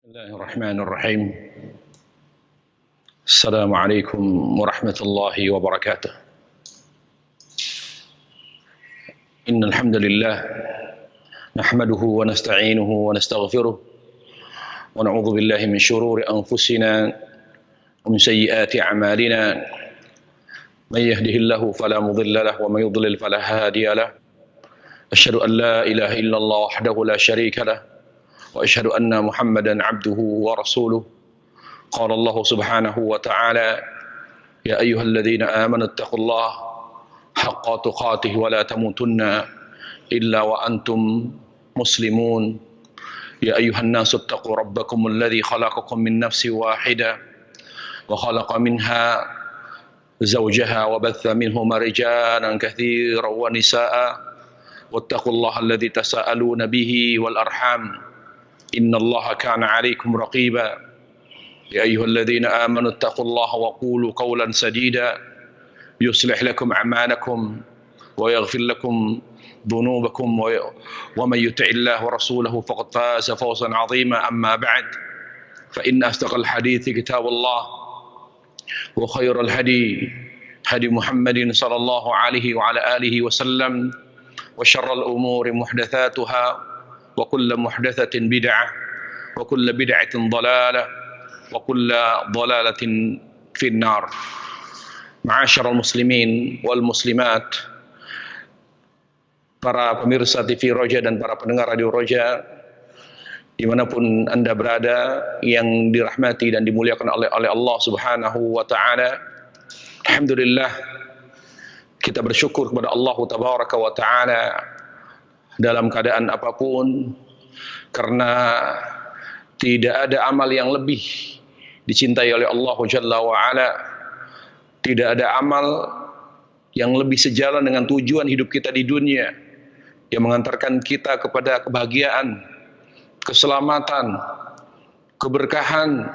Bismillahirrahmanirrahim. Assalamualaikum warahmatullahi wabarakatuh. Innal hamdalillah nahmaduhu wa nasta'inuhu wa nastaghfiruh wa na'udzu billahi min shururi anfusina wa min sayyiati a'malina. Man yahdihillahu fala mudilla lahu wa man yudlil fala hadiya lahu. Asyhadu an la ilaha illallah wahdahu la syarika lahu wa asyhadu anna Muhammadan 'abduhu wa rasuluh. Qala Allah Subhanahu wa ta'ala, ya ayyuhalladzina amanu taqullaha haqqa tuqatih wa la tamutunna illa wa antum muslimun. Ya ayyuhan nasu taqu rabbakumul ladzi khalaqakum min nafsin wahidah wa khalaqa minha zawjaha wa batha minhuma rijalan katsiran wa nisaa'a wattaqullaha alladzi tasaaluna bihi wal arham innallaha kana 'alaikum raqiba. Ya ayyuhalladzina amanu taqullaha wa qulu qawlan sadida yuslih lakum a'malakum wa yaghfir lakum dhunubakum wa man yuti'illaha wa rasulahu faqad faza fawzan 'azima. Amma ba'd, fa inna asdaqal hadithi kitabullah wa khairal hadi hadi Muhammadin sallallahu alaihi wa ala alihi wa sallam wa syarral umuri muhdatsatuha wa kullu muhdatsatin bid'ah wa kullu bid'atin dhalalah wa kullu dhalalatin fin nar. Ma'asyiral muslimin wal muslimat, para pemirsa TV Roja dan para pendengar Radio Roja dimanapun Anda berada yang dirahmati dan dimuliakan oleh Allah Subhanahu wa ta'ala. Alhamdulillah, kita bersyukur kepada Allah Tabaraka wa ta'ala dalam keadaan apapun, karena tidak ada amal yang lebih dicintai oleh Allah Jalla wa Ala. Tidak ada amal yang lebih sejalan dengan tujuan hidup kita di dunia, yang mengantarkan kita kepada kebahagiaan, keselamatan, keberkahan,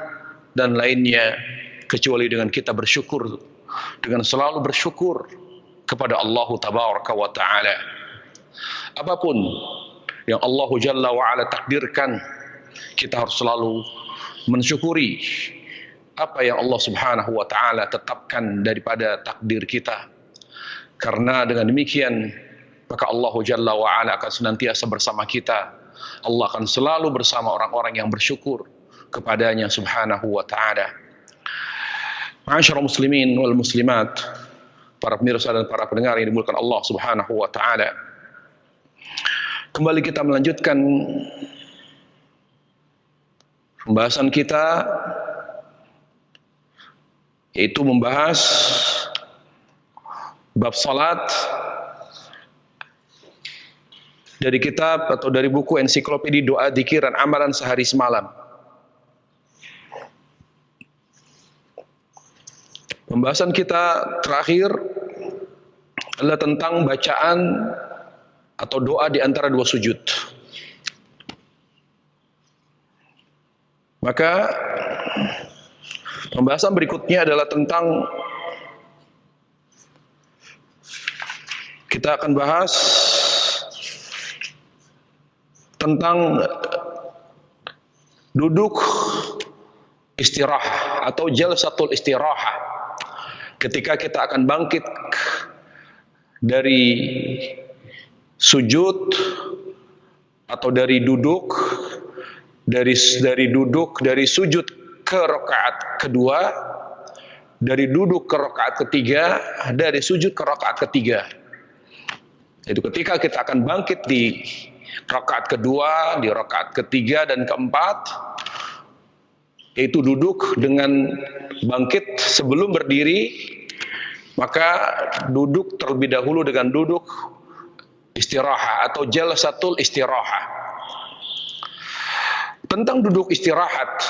dan lainnya, kecuali dengan kita bersyukur, dengan selalu bersyukur kepada Allah Tabaraka wa ta'ala. Apapun yang Allah Jalla wa'ala takdirkan, kita harus selalu mensyukuri apa yang Allah Subhanahu wa ta'ala tetapkan daripada takdir kita. Karena dengan demikian, maka Allah Jalla wa'ala akan senantiasa bersama kita. Allah akan selalu bersama orang-orang yang bersyukur kepadanya Subhanahu wa ta'ala. Ma'asyiral muslimin wal muslimat, para pemirsa dan para pendengar yang dimuliakan Allah Subhanahu wa ta'ala, kembali kita melanjutkan pembahasan kita, yaitu membahas bab salat dari kitab atau dari buku ensiklopedi doa, dzikir, dan amalan sehari semalam. Pembahasan kita terakhir adalah tentang bacaan atau doa di antara dua sujud. Maka pembahasan berikutnya adalah tentang, kita akan bahas tentang duduk istirahat atau jalsatul istirahat, ketika kita akan bangkit dari sujud atau dari duduk, dari sujud ke rakaat kedua, dari duduk ke rakaat ketiga, dari sujud ke rakaat ketiga. Itu ketika kita akan bangkit di rakaat kedua, di rakaat ketiga dan keempat, yaitu duduk dengan bangkit sebelum berdiri, maka duduk terlebih dahulu dengan duduk istirahat atau jalsatul istirahat. Tentang duduk istirahat,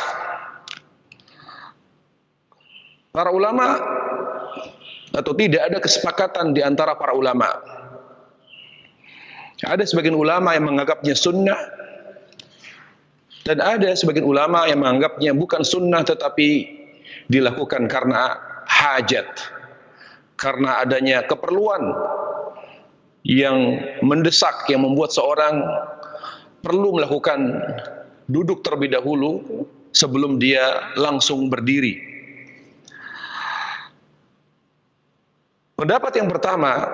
para ulama, atau tidak ada kesepakatan di antara para ulama. Ada sebagian ulama yang menganggapnya sunnah, dan ada sebagian ulama yang menganggapnya bukan sunnah tetapi dilakukan karena hajat, karena adanya keperluan yang mendesak, yang membuat seorang perlu melakukan duduk terlebih dahulu sebelum dia langsung berdiri. Pendapat yang pertama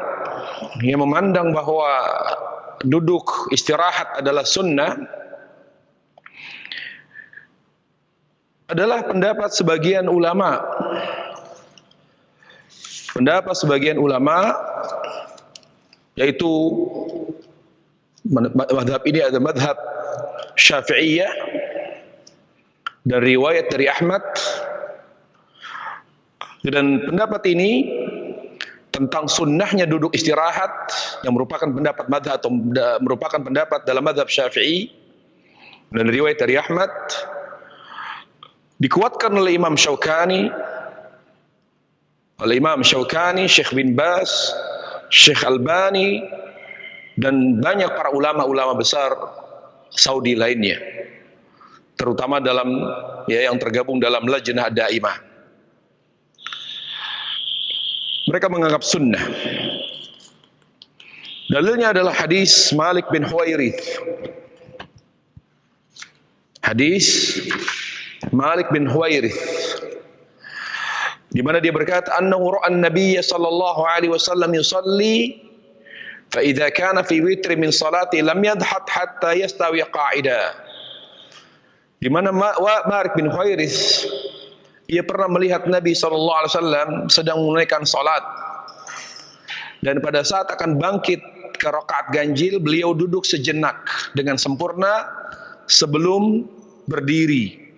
yang memandang bahwa duduk istirahat adalah sunnah adalah pendapat sebagian ulama. Pendapat sebagian ulama yaitu mazhab ini adalah mazhab Syafi'iyah dan riwayat dari Ahmad, dan pendapat ini tentang sunnahnya duduk istirahat yang merupakan pendapat mazhab atau merupakan pendapat dalam mazhab Syafi'i dan riwayat dari Ahmad dikuatkan oleh Imam Syaukani, Syekh bin Baz, Syekh Albani, dan banyak para ulama-ulama besar Saudi lainnya, terutama dalam yang tergabung dalam Lajnah Daimah. Mereka menganggap sunnah. Dalilnya adalah hadis Malik bin Huwairits. Hadis Malik bin Huwairits di mana dia berkata annahu ra'a an-nabiy sallallahu alaihi wasallam yusalli fa idza kana fi witri min salati lam yadhat hatta yastawi qa'ida. Di mana Malik bin Huwairits ia pernah melihat Nabi sallallahu alaihi wasallam sedang menunaikan salat, dan pada saat akan bangkit ke rakaat ganjil beliau duduk sejenak dengan sempurna sebelum berdiri.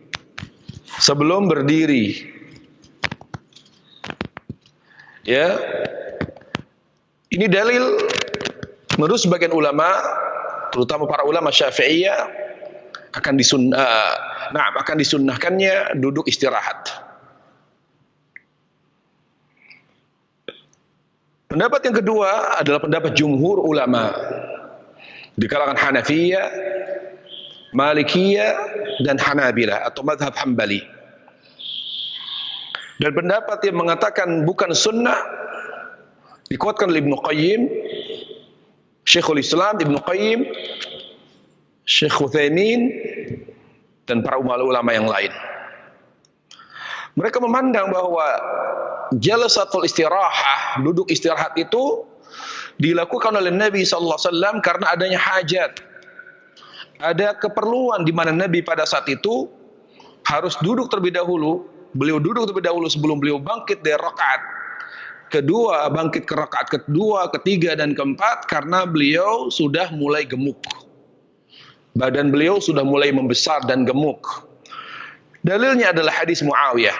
Ya, ini dalil menurut sebagian ulama, terutama para ulama Syafi'iyah, akan disunnahkannya duduk istirahat. Pendapat yang kedua adalah pendapat jumhur ulama di kalangan Hanafiyah, Malikiyah, dan Hanabilah atau mazhab Hambali. Dan pendapat yang mengatakan bukan sunnah dikuatkan oleh Ibnu Qayyim, Syekhul Islam Ibnu Qayyim, Syekh Utsaimin, dan para ulama yang lain. Mereka memandang bahwa jalsatul istirahah, duduk istirahat itu dilakukan oleh Nabi sallallahu alaihi wasallam karena adanya hajat. Ada keperluan di mana Nabi pada saat itu harus duduk terlebih dahulu. Beliau duduk terlebih dahulu sebelum beliau bangkit dari rakaat kedua, bangkit ke rakaat kedua, ketiga, dan keempat, karena beliau sudah mulai gemuk. Badan beliau sudah mulai membesar dan gemuk. Dalilnya adalah hadis Muawiyah,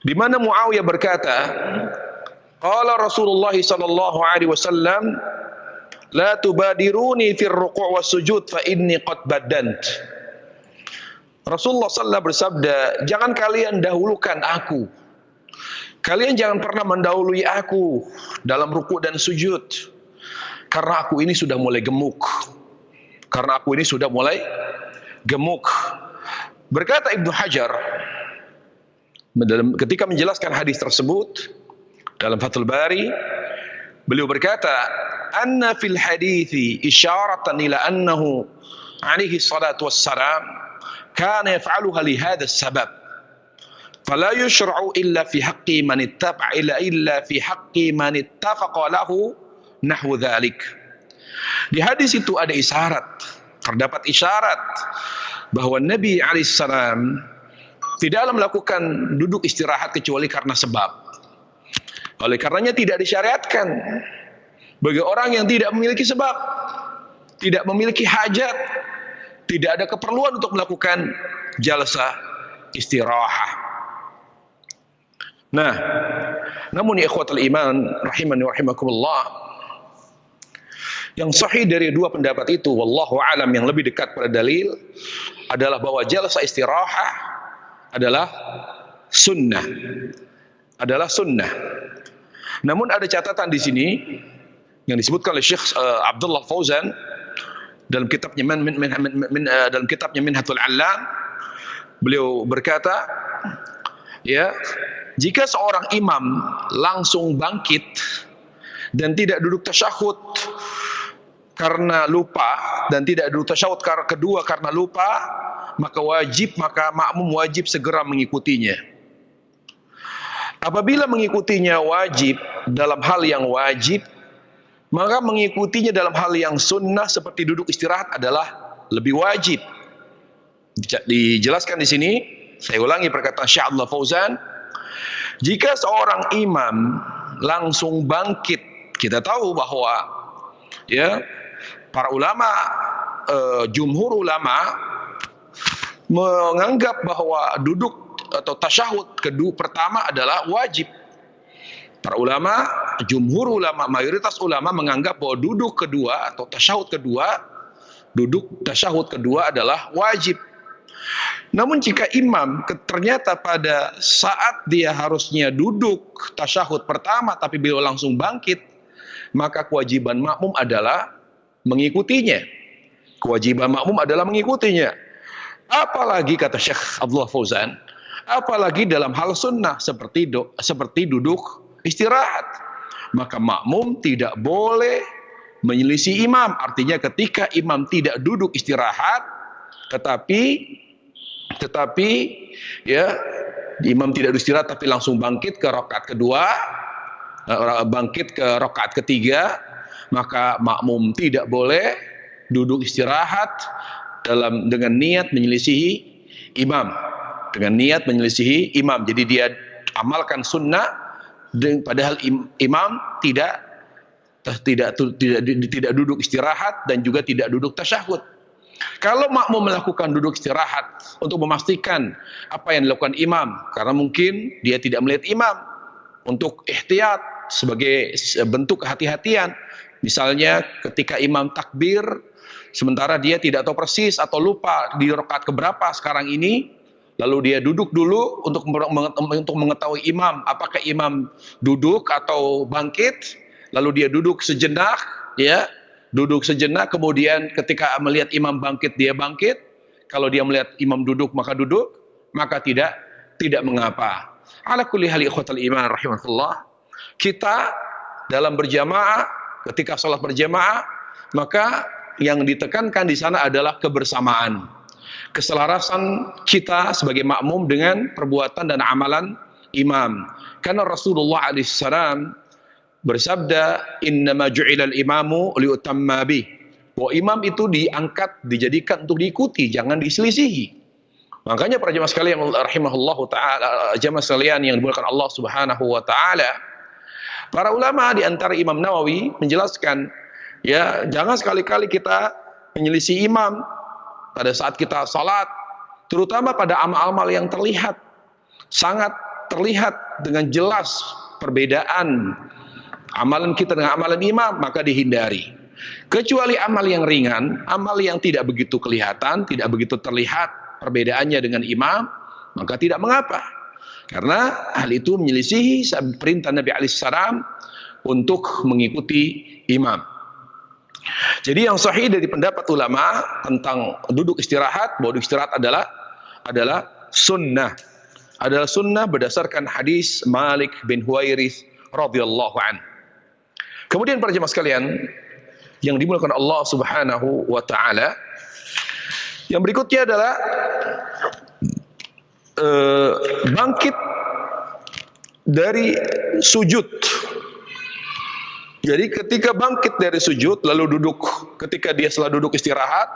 di mana Muawiyah berkata, qala Rasulullah sallallahu alaihi wasallam, la tubadiruni fir ruku' was sujud fa inni qad baddant. Rasulullah sallallahu bersabda, jangan kalian dahulukan aku. Kalian jangan pernah mendahului aku dalam ruku' dan sujud, karena aku ini sudah mulai gemuk. Berkata Ibnu Hajar ketika menjelaskan hadis tersebut dalam Fathul Bari, beliau berkata, anna fil hadithi isyaratan ila annahu alaihi salatu wassalam kana yaf'aluha li hadha as-sabab fala yushra'u illa fi haqqi man ittafaqa lahu nahwu dhalik. Di hadis itu ada terdapat isyarat bahwa Nabi alaihissalam tidaklah melakukan duduk istirahat kecuali karena sebab. Oleh karenanya tidak disyariatkan bagi orang yang tidak memiliki sebab, tidak memiliki hajat, tidak ada keperluan untuk melakukan jalsah istirahah. Nah, namun ya ikhwatul iman rahimani wa rahimakumullah, yang sahih dari dua pendapat itu, wallahu alam, yang lebih dekat pada dalil adalah bahwa jalsah istirahah adalah sunnah. Namun ada catatan di sini yang disebutkan oleh Syekh Abdullah Fauzan dalam kitabnya Minhatul Allam. Beliau berkata, ya, jika seorang imam langsung bangkit dan tidak duduk tasyahud karena lupa dan tidak duduk tasyahud kedua karena lupa, maka makmum wajib segera mengikutinya. Apabila mengikutinya wajib dalam hal yang wajib, maka mengikutinya dalam hal yang sunnah seperti duduk istirahat adalah lebih wajib. Dijelaskan di sini, saya ulangi perkataan Syekh Abdullah Fauzan, jika seorang imam langsung bangkit, kita tahu bahwa ya para ulama, jumhur ulama menganggap bahwa duduk atau tasyahud kedua pertama adalah wajib. Para ulama, jumhur ulama, mayoritas ulama menganggap bahwa duduk kedua atau tasyahud kedua adalah wajib. Namun jika imam ternyata pada saat dia harusnya duduk tasyahud pertama tapi beliau langsung bangkit, maka kewajiban makmum adalah mengikutinya. Kewajiban makmum adalah mengikutinya. Apalagi kata Syekh Abdullah Fauzan, apalagi dalam hal sunnah seperti duduk istirahat, maka makmum tidak boleh menyelisih imam. Artinya ketika imam tidak duduk istirahat, tetapi ya imam tidak duduk istirahat tapi langsung bangkit ke rakaat kedua, bangkit ke rakaat ketiga, maka makmum tidak boleh duduk istirahat dengan niat menyelisihi imam. Jadi dia amalkan sunnah, padahal imam tidak duduk istirahat dan juga tidak duduk tasyahud. Kalau makmum melakukan duduk istirahat untuk memastikan apa yang dilakukan imam, karena mungkin dia tidak melihat imam, untuk ihtiyat sebagai bentuk kehati-hatian. Misalnya ketika imam takbir, sementara dia tidak tahu persis atau lupa di rakaat keberapa sekarang ini, lalu dia duduk dulu untuk mengetahui imam, apakah imam duduk atau bangkit, lalu dia duduk sejenak, kemudian ketika melihat imam bangkit, dia bangkit. Kalau dia melihat imam duduk, maka tidak mengapa. Ala kulli hal ikhwatal iman rahimahullah, kita dalam berjamaah, ketika sholat berjamaah, maka yang ditekankan di sana adalah kebersamaan, keselarasan kita sebagai makmum dengan perbuatan dan amalan imam. Karena Rasulullah alaihissalam bersabda, innama ju'ilal imamu liutamma bih, bahwa imam itu dijadikan untuk diikuti, jangan diselisihi. Makanya para jemaah sekalian rahimahullahu taala, jemaah sekalian yang dimuliakan Allah Subhanahu wa taala, para ulama di antara Imam Nawawi menjelaskan, ya jangan sekali-kali kita menyelisih imam pada saat kita salat, terutama pada amal-amal yang sangat terlihat dengan jelas perbedaan amalan kita dengan amalan imam, maka dihindari. Kecuali amal yang ringan, amal yang tidak begitu kelihatan, tidak begitu terlihat perbedaannya dengan imam, maka tidak mengapa. Karena hal itu menyelisihi perintah Nabi alaihissalam untuk mengikuti imam. Jadi yang sahih dari pendapat ulama tentang duduk istirahat, bahwa duduk istirahat adalah sunnah. Adalah sunnah berdasarkan hadis Malik bin Huwairits radhiyallahu an. Kemudian para jemaah sekalian yang dimuliakan Allah Subhanahu wa taala, yang berikutnya adalah bangkit dari sujud. Jadi ketika bangkit dari sujud lalu duduk, ketika dia setelah duduk istirahat,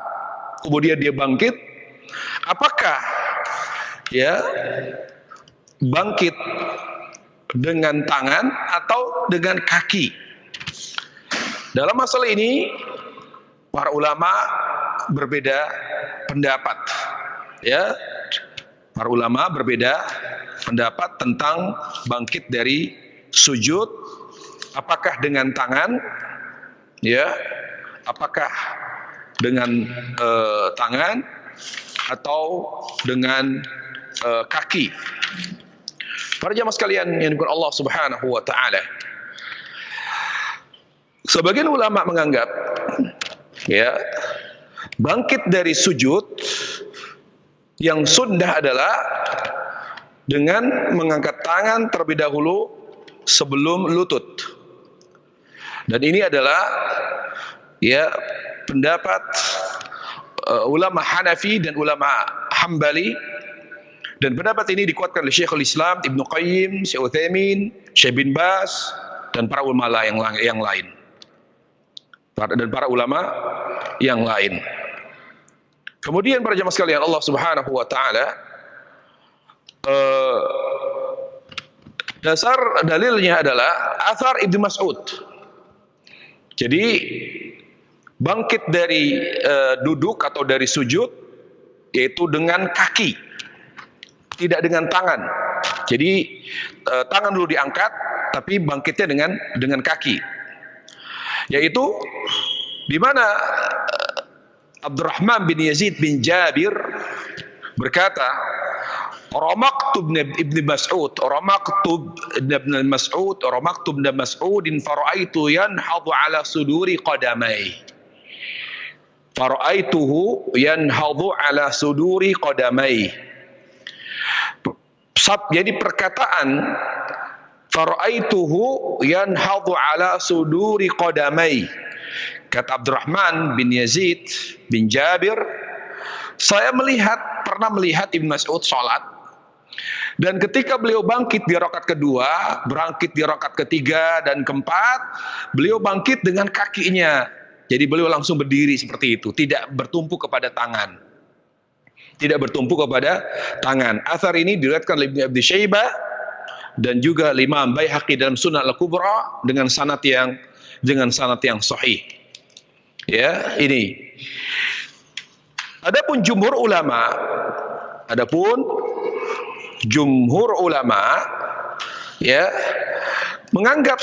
kemudian dia bangkit, apakah ya bangkit dengan tangan atau dengan kaki? Dalam masalah ini para ulama berbeda pendapat. Ya, para ulama berbeda pendapat tentang bangkit dari sujud, apakah dengan tangan, ya, apakah dengan tangan atau dengan kaki. Para jamaah sekalian yang dimuliakan Allah Subhanahu wa taala, sebagian ulama menganggap, ya, bangkit dari sujud yang sunnah adalah dengan mengangkat tangan terlebih dahulu sebelum lutut. Dan ini adalah ya pendapat ulama Hanafi dan ulama Hambali, dan pendapat ini dikuatkan oleh Syekhul Islam Ibnu Qayyim, Syekh Utsaimin, Syekh bin Baz, dan para ulama yang lain. Dan para ulama yang lain. Kemudian para jamaah sekalian, Allah Subhanahu wa taala dasar dalilnya adalah athar Ibnu Mas'ud. Jadi bangkit dari duduk atau dari sujud yaitu dengan kaki, tidak dengan tangan. Jadi tangan dulu diangkat, tapi bangkitnya dengan kaki. Yaitu di mana Abdurrahman bin Yazid bin Jabir berkata, Ramaktub ibn Mas'ud, Ramaktub ibn Mas'ud, Ramaktub ibn Mas'udin fara'aitu yanhadu ala suduri qadamai. Fara'aituhu yanhadu ala suduri qadamai. Jadi perkataan fara'aituhu yanhadu ala suduri qadamai. Kata Abdurrahman bin Yazid bin Jabir, saya pernah melihat Ibn Mas'ud sholat, dan ketika beliau bangkit di rakaat kedua, bangkit di rakaat ketiga dan keempat, beliau bangkit dengan kakinya. Jadi beliau langsung berdiri seperti itu, tidak bertumpu kepada tangan. Tidak bertumpu kepada tangan. Athar ini diriwayatkan oleh Ibnu Abi Syaibah dan juga Imam Baihaqi dalam Sunan Al-Kubra dengan sanad yang sahih. Ya, ini. Adapun jumhur ulama ya menganggap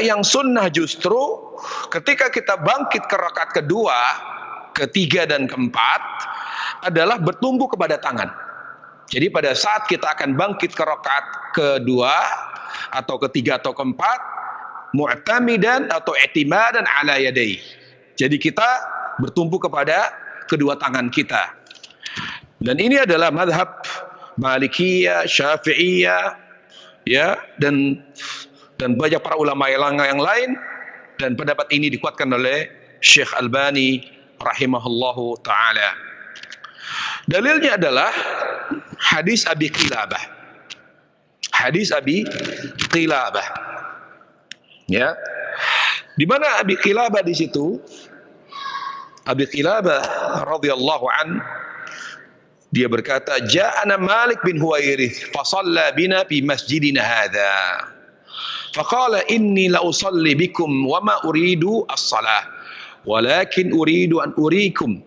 yang sunnah justru ketika kita bangkit ke rakaat kedua, ketiga dan keempat adalah bertumpu kepada tangan. Jadi pada saat kita akan bangkit ke rakaat kedua atau ketiga atau keempat, mu'tamidan atau i'timadan ala yadai. Jadi kita bertumpu kepada kedua tangan kita. Dan ini adalah mazhab Malikiyah, Syafi'iyah, ya, dan banyak para ulama yang lain, dan pendapat ini dikuatkan oleh Syekh Albani rahimahullahu taala. Dalilnya adalah hadis Abi Qilabah. Hadis Abi Qilabah. Ya. Di mana Abi Qilabah di situ? Abi Qilabah radhiyallahu an, dia berkata, "Ja'ana Malik bin Huwairith fa shalla bina fi masjidina hadha. Faqala inni la usalli bikum wa ma uridu as-salah, walakin uridu an uriyakum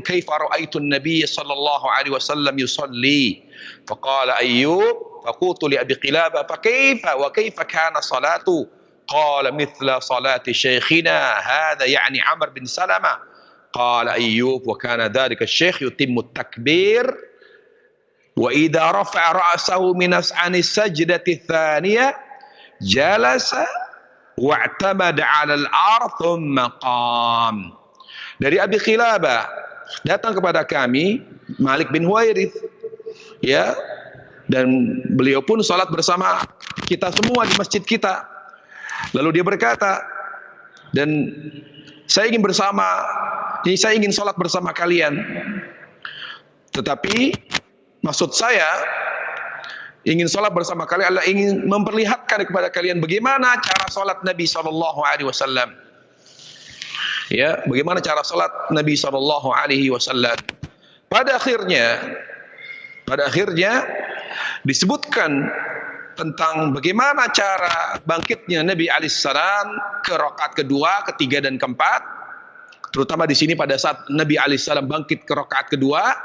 kaifa ra'aitu an-nabiy sallallahu alaihi wasallam yusalli." Faqala Ayyub, faqultu li Abi Qilabah, fa kaifa wa kaifa kana salatu? Qala mithla salati shaykhina hadha, yani Amr bin Salamah. Qala Ayyub, wa kana dhalika asy-syaikh yutimmu at-takbir wa idza rafa'a ra'sahu min as'ani as-sajdati ats-tsaniyah jalasa wa'tamada 'ala al-ard thumma qam. Dari Abi Qilabah datang kepada kami Malik bin Huwairith, ya, dan beliau pun salat bersama kita semua di masjid kita. Lalu dia berkata, dan saya ingin salat bersama kalian. Tetapi maksud saya ingin salat bersama kalian adalah ingin memperlihatkan kepada kalian bagaimana cara salat Nabi sallallahu alaihi wasallam. Ya, bagaimana cara salat Nabi sallallahu alaihi wasallam. Pada akhirnya disebutkan tentang bagaimana cara bangkitnya Nabi alaihissalam ke rakaat kedua, ketiga dan keempat. Terutama di sini pada saat Nabi alaihissalam bangkit ke rakaat kedua,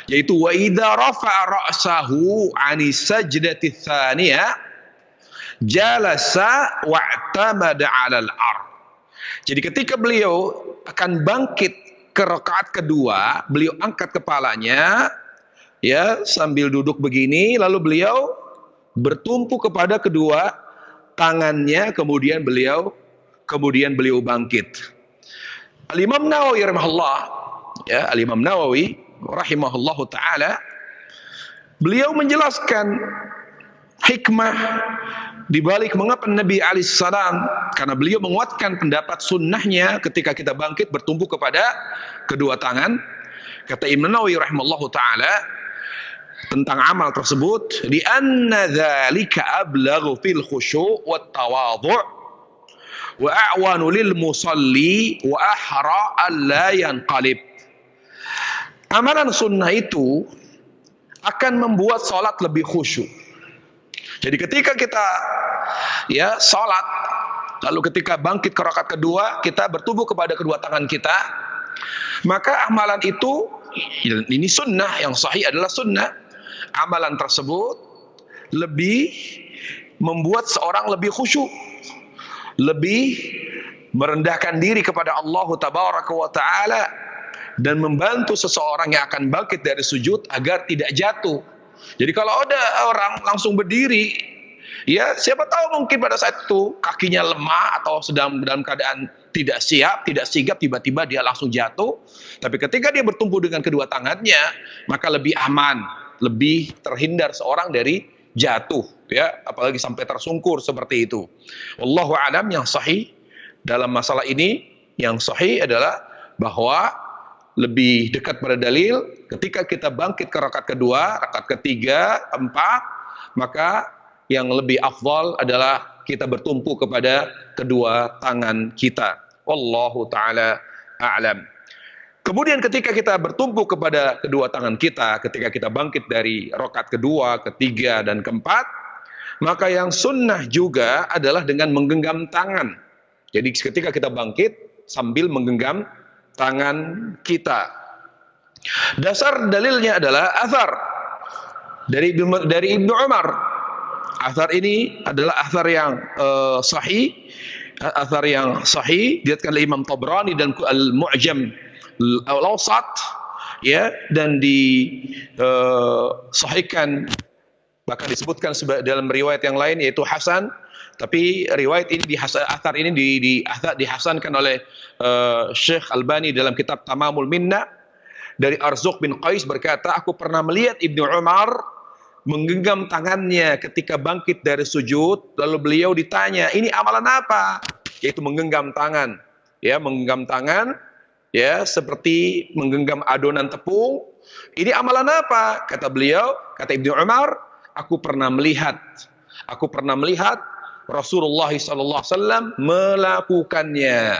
yaitu wa idza rafa'a ra'sahu 'ani sajdati tsaniyah jalasa wa'tamada 'alal ard. Jadi ketika beliau akan bangkit ke rakaat kedua, beliau angkat kepalanya, ya, sambil duduk begini, lalu beliau bertumpu kepada kedua tangannya, kemudian beliau bangkit. Al-Imam Nawawi rahimahullahu taala, beliau menjelaskan hikmah di balik mengapa Nabi alaihissalam, karena beliau menguatkan pendapat sunnahnya ketika kita bangkit bertumpu kepada kedua tangan. Kata Imam Nawawi rahimallahu taala tentang amal tersebut, di anna dzalika ablaghu fil khusyu' wat tawadhu' wa a'wanu lil musalli wa ahra alla yanqalib. Amalan sunnah itu akan membuat salat lebih khusyuk. Jadi ketika kita salat, lalu ketika bangkit ke rakaat kedua, kita bertubuh kepada kedua tangan kita, maka amalan itu, ini sunnah, yang sahih adalah sunnah. Amalan tersebut lebih membuat seorang lebih khusyuk, lebih merendahkan diri kepada Allah Tabaraka wa Ta'ala, dan membantu seseorang yang akan bangkit dari sujud agar tidak jatuh. Jadi kalau ada orang langsung berdiri, siapa tahu mungkin pada saat itu kakinya lemah atau sedang dalam keadaan tidak siap, tidak sigap, tiba-tiba dia langsung jatuh. Tapi ketika dia bertumpu dengan kedua tangannya, maka lebih aman, lebih terhindar seorang dari jatuh, apalagi sampai tersungkur seperti itu. Wallahu a'lam. Yang sahih dalam masalah ini, yang sahih adalah bahwa lebih dekat pada dalil ketika kita bangkit ke rakaat kedua, rakaat ketiga, keempat, maka yang lebih afdal adalah kita bertumpu kepada kedua tangan kita. Wallahu ta'ala a'lam. Kemudian ketika kita bertumpu kepada kedua tangan kita, ketika kita bangkit dari rakaat kedua, ketiga, dan keempat, maka yang sunnah juga adalah dengan menggenggam tangan. Jadi ketika kita bangkit sambil menggenggam tangan kita. Dasar dalilnya adalah athar dari Ibnu Umar. Athar ini adalah athar yang sahih, athar yang sahih diriwayatkan oleh Imam Tabrani dan Al-Mu'jam Al-Awsat, dan disahihkan, bahkan disebutkan dalam riwayat yang lain yaitu hasan. Tapi riwayat ini athar ini dihasankan oleh Syekh Albani dalam kitab Tamamul Minna. Dari Arzuq bin Qais berkata, aku pernah melihat Ibnu Umar menggenggam tangannya ketika bangkit dari sujud, lalu beliau ditanya, ini amalan apa? Yaitu menggenggam tangan. Menggenggam tangan, seperti menggenggam adonan tepung. Ini amalan apa? Kata beliau, kata Ibnu Umar, aku pernah melihat Rasulullah SAW melakukannya.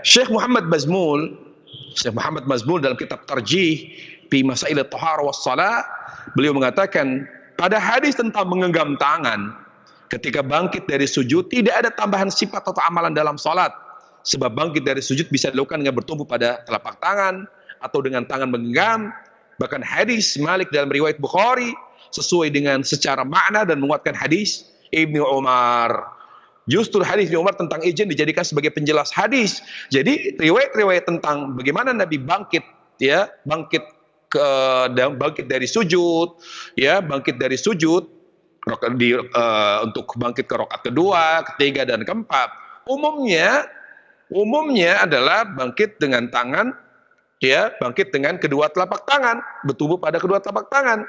Syekh Muhammad Mazmul dalam kitab Tarjih fi Masail at-Taharah was Shalah, beliau mengatakan pada hadis tentang menggenggam tangan ketika bangkit dari sujud tidak ada tambahan sifat atau amalan dalam salat. Sebab bangkit dari sujud bisa dilakukan dengan bertumpu pada telapak tangan atau dengan tangan menggenggam. Bahkan hadis Malik dalam riwayat Bukhari sesuai dengan secara makna dan menguatkan hadis Ibnu Umar. Justru hadis Ibnu Umar tentang izin dijadikan sebagai penjelas hadis. Jadi riwayat-riwayat tentang bagaimana Nabi bangkit dari sujud, untuk bangkit ke rakaat kedua, ketiga, dan keempat, umumnya adalah bangkit dengan tangan, bangkit dengan kedua telapak tangan, bertumbuh pada kedua telapak tangan.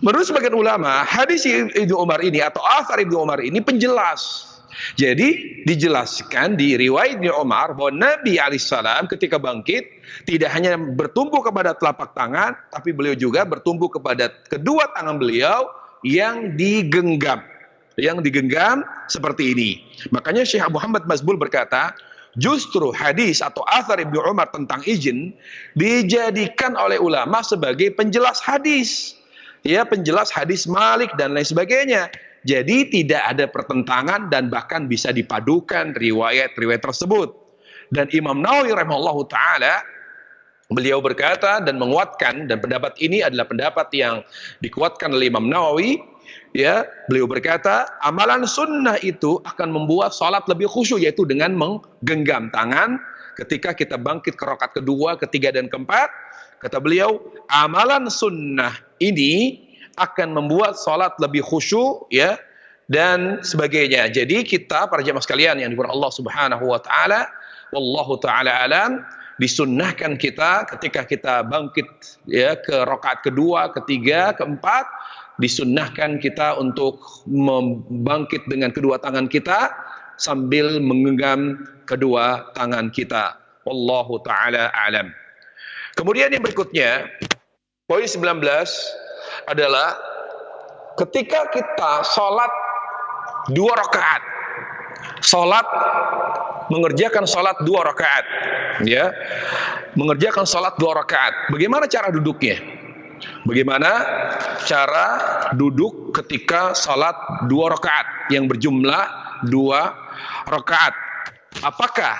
Menurut sebagian ulama, hadis Ibnu Umar ini atau athar Ibnu Umar ini penjelas. Jadi dijelaskan di riwayat Ibnu Umar bahwa Nabi alaihissalam ketika bangkit tidak hanya bertumpu kepada telapak tangan, tapi beliau juga bertumpu kepada kedua tangan beliau yang digenggam. Yang digenggam seperti ini. Makanya Syekh Muhammad Mazmul berkata, justru hadis atau athar Ibnu Umar tentang izin dijadikan oleh ulama sebagai penjelas hadis. Penjelas hadis Malik dan lain sebagainya. Jadi tidak ada pertentangan dan bahkan bisa dipadukan riwayat-riwayat tersebut. Dan Imam Nawawi rahimahullahu taala beliau berkata dan menguatkan, dan pendapat ini adalah pendapat yang dikuatkan oleh Imam Nawawi, beliau berkata amalan sunnah itu akan membuat salat lebih khusyuk, yaitu dengan menggenggam tangan ketika kita bangkit ke rakaat kedua, ketiga, dan keempat. Kata beliau, amalan sunnah ini akan membuat salat lebih khusyuk, dan sebagainya. Jadi kita para jemaah sekalian yang dimuliakan Allah Subhanahu wa taala, wallahu taala alam, disunnahkan kita ketika kita bangkit ke rakaat kedua, ketiga, keempat, disunnahkan kita untuk membangkit dengan kedua tangan kita sambil menggenggam kedua tangan kita. Wallahu ta'ala a'lam. Kemudian yang berikutnya, poin 19 adalah ketika kita sholat 2 rakaat, mengerjakan sholat 2 rakaat, ya, mengerjakan sholat 2 rakaat. Bagaimana cara duduknya? Bagaimana cara duduk ketika sholat 2 rakaat yang berjumlah 2 rakaat? Apakah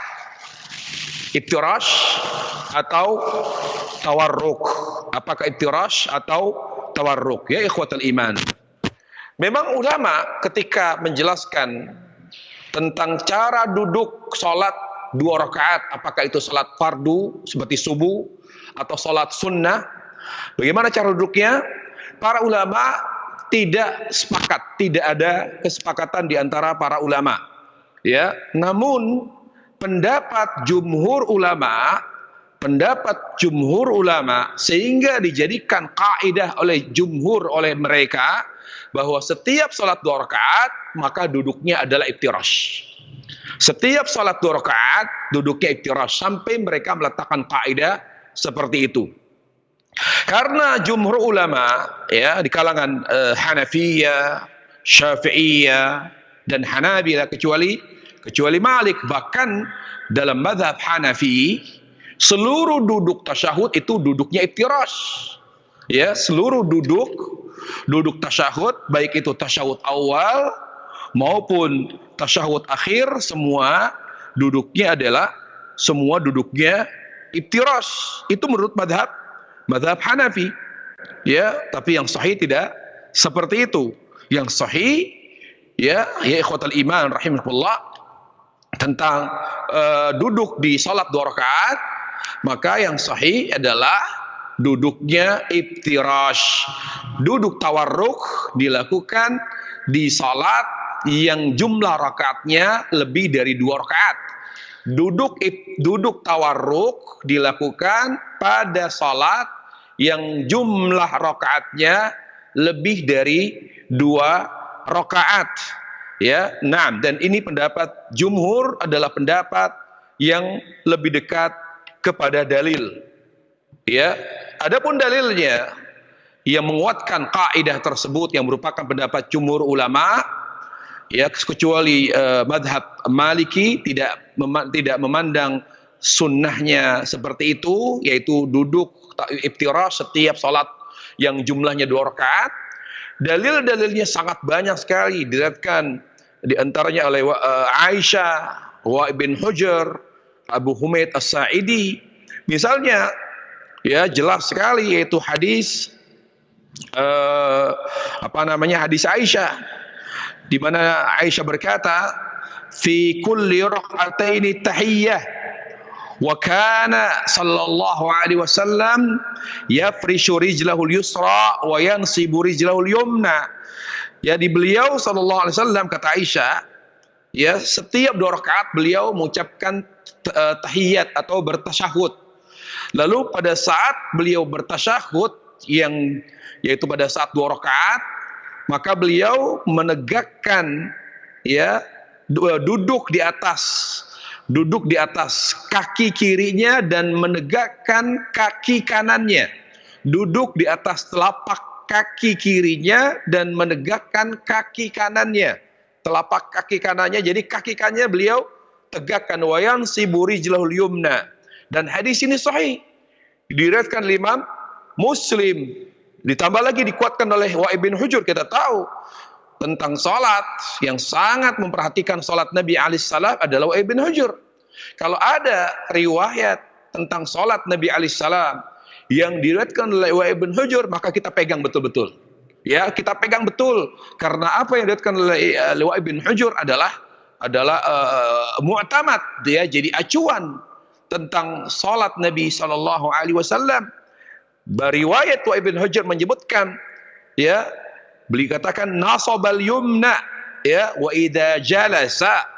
iftirash atau tawarruk? Apakah iftirash atau tawarruk? Ya ikhwatal iman. Memang ulama ketika menjelaskan tentang cara duduk sholat 2 rakaat, apakah itu sholat fardu seperti subuh atau sholat sunnah, bagaimana cara duduknya? Para ulama tidak sepakat, tidak ada kesepakatan di antara para ulama. Ya, namun pendapat jumhur ulama sehingga dijadikan kaidah oleh jumhur, oleh mereka, bahwa setiap salat 2 rakaat maka duduknya adalah iftirash. Setiap salat 2 rakaat duduknya iftirash, sampai mereka meletakkan kaidah seperti itu. Karena jumhur ulama, ya, di kalangan Hanafiyah, Syafi'iyah dan Hanabilah, kecuali Malik, bahkan dalam mazhab Hanafi seluruh duduk tasyahud itu duduknya iftirash. Ya, seluruh duduk tasyahud, baik itu tasyahud awal maupun tasyahud akhir, semua duduknya iftirash. Itu menurut mazhab Hanafi. Ya, tapi yang sahih tidak seperti itu. Yang sahih, ya ikhwatal iman rahimakumullah, tentang duduk di salat 2 rakaat, maka yang sahih adalah duduknya iftirash. Duduk tawarruk dilakukan di salat yang jumlah rakaatnya lebih dari 2 rakaat. Duduk tawarruk dilakukan pada salat yang jumlah rakaatnya lebih dari 2 rakaat. Ya, nah, dan ini pendapat jumhur adalah pendapat yang lebih dekat kepada dalil. Ya, adapun dalilnya yang menguatkan kaidah tersebut yang merupakan pendapat jumhur ulama, ya, kecuali madhab Maliki tidak memandang sunnahnya seperti itu, yaitu duduk iftirash setiap salat yang jumlahnya 2 rakaat. Dalil-dalilnya sangat banyak sekali, diriwayatkan di antaranya oleh Aisyah, Wa'il bin Hujr, Abu Humaid As-Sa'idi. Misalnya, ya jelas sekali, yaitu hadis hadis Aisyah, di mana Aisyah berkata, fi kulli rak'ataini tahiyyah, wa kana sallallahu alaihi wasallam yafrishu rijlahul yusra wa yansibu rijlahul yumna. Ya, di beliau sallallahu alaihi wasallam, kata Aisyah, ya setiap 2 rakaat beliau mengucapkan tahiyat atau bertasyahud. Lalu pada saat beliau bertasyahud, yaitu pada saat 2 rakaat, maka beliau menegakkan, ya, duduk di atas kaki kirinya dan menegakkan kaki kanannya. Duduk di atas telapak kaki kirinya dan menegakkan kaki kanannya. Telapak kaki kanannya, jadi kaki kanannya beliau tegakkan. Wayan siburi rijlahul yumna. Dan hadis ini sahih, diriwayatkan Imam Muslim. Ditambah lagi dikuatkan oleh Wa'il bin Hujr. Kita tahu tentang salat, yang sangat memperhatikan salat Nabi alaihissalam adalah Wa'il bin Hujr. Kalau ada riwayat tentang salat Nabi alaihissalam yang diriwayatkan oleh Wa'il bin Hujr, maka kita pegang betul-betul. Ya, kita pegang betul, karena apa yang diriwayatkan oleh Wa'il bin Hujr adalah mu'tamad, dia jadi acuan tentang salat Nabi sallallahu alaihi wasallam. Beriwayat Wa'il bin Hujr menyebutkan, ya, beliau katakan nasabal yumna, ya, wa idza jalasa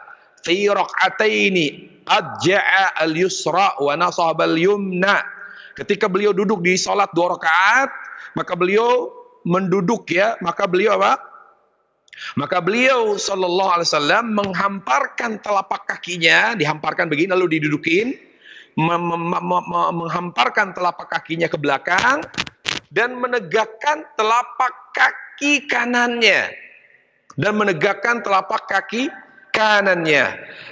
fi raq'ataini adja'a al-yusra wa nasabal yumna. Ketika beliau duduk di salat 2 rakaat, maka beliau menduduk ya, maka beliau apa? Maka beliau sallallahu alaihi wasallam menghamparkan telapak kakinya, dihamparkan begini lalu didudukin, menghamparkan telapak kakinya ke belakang dan menegakkan telapak kaki kanannya.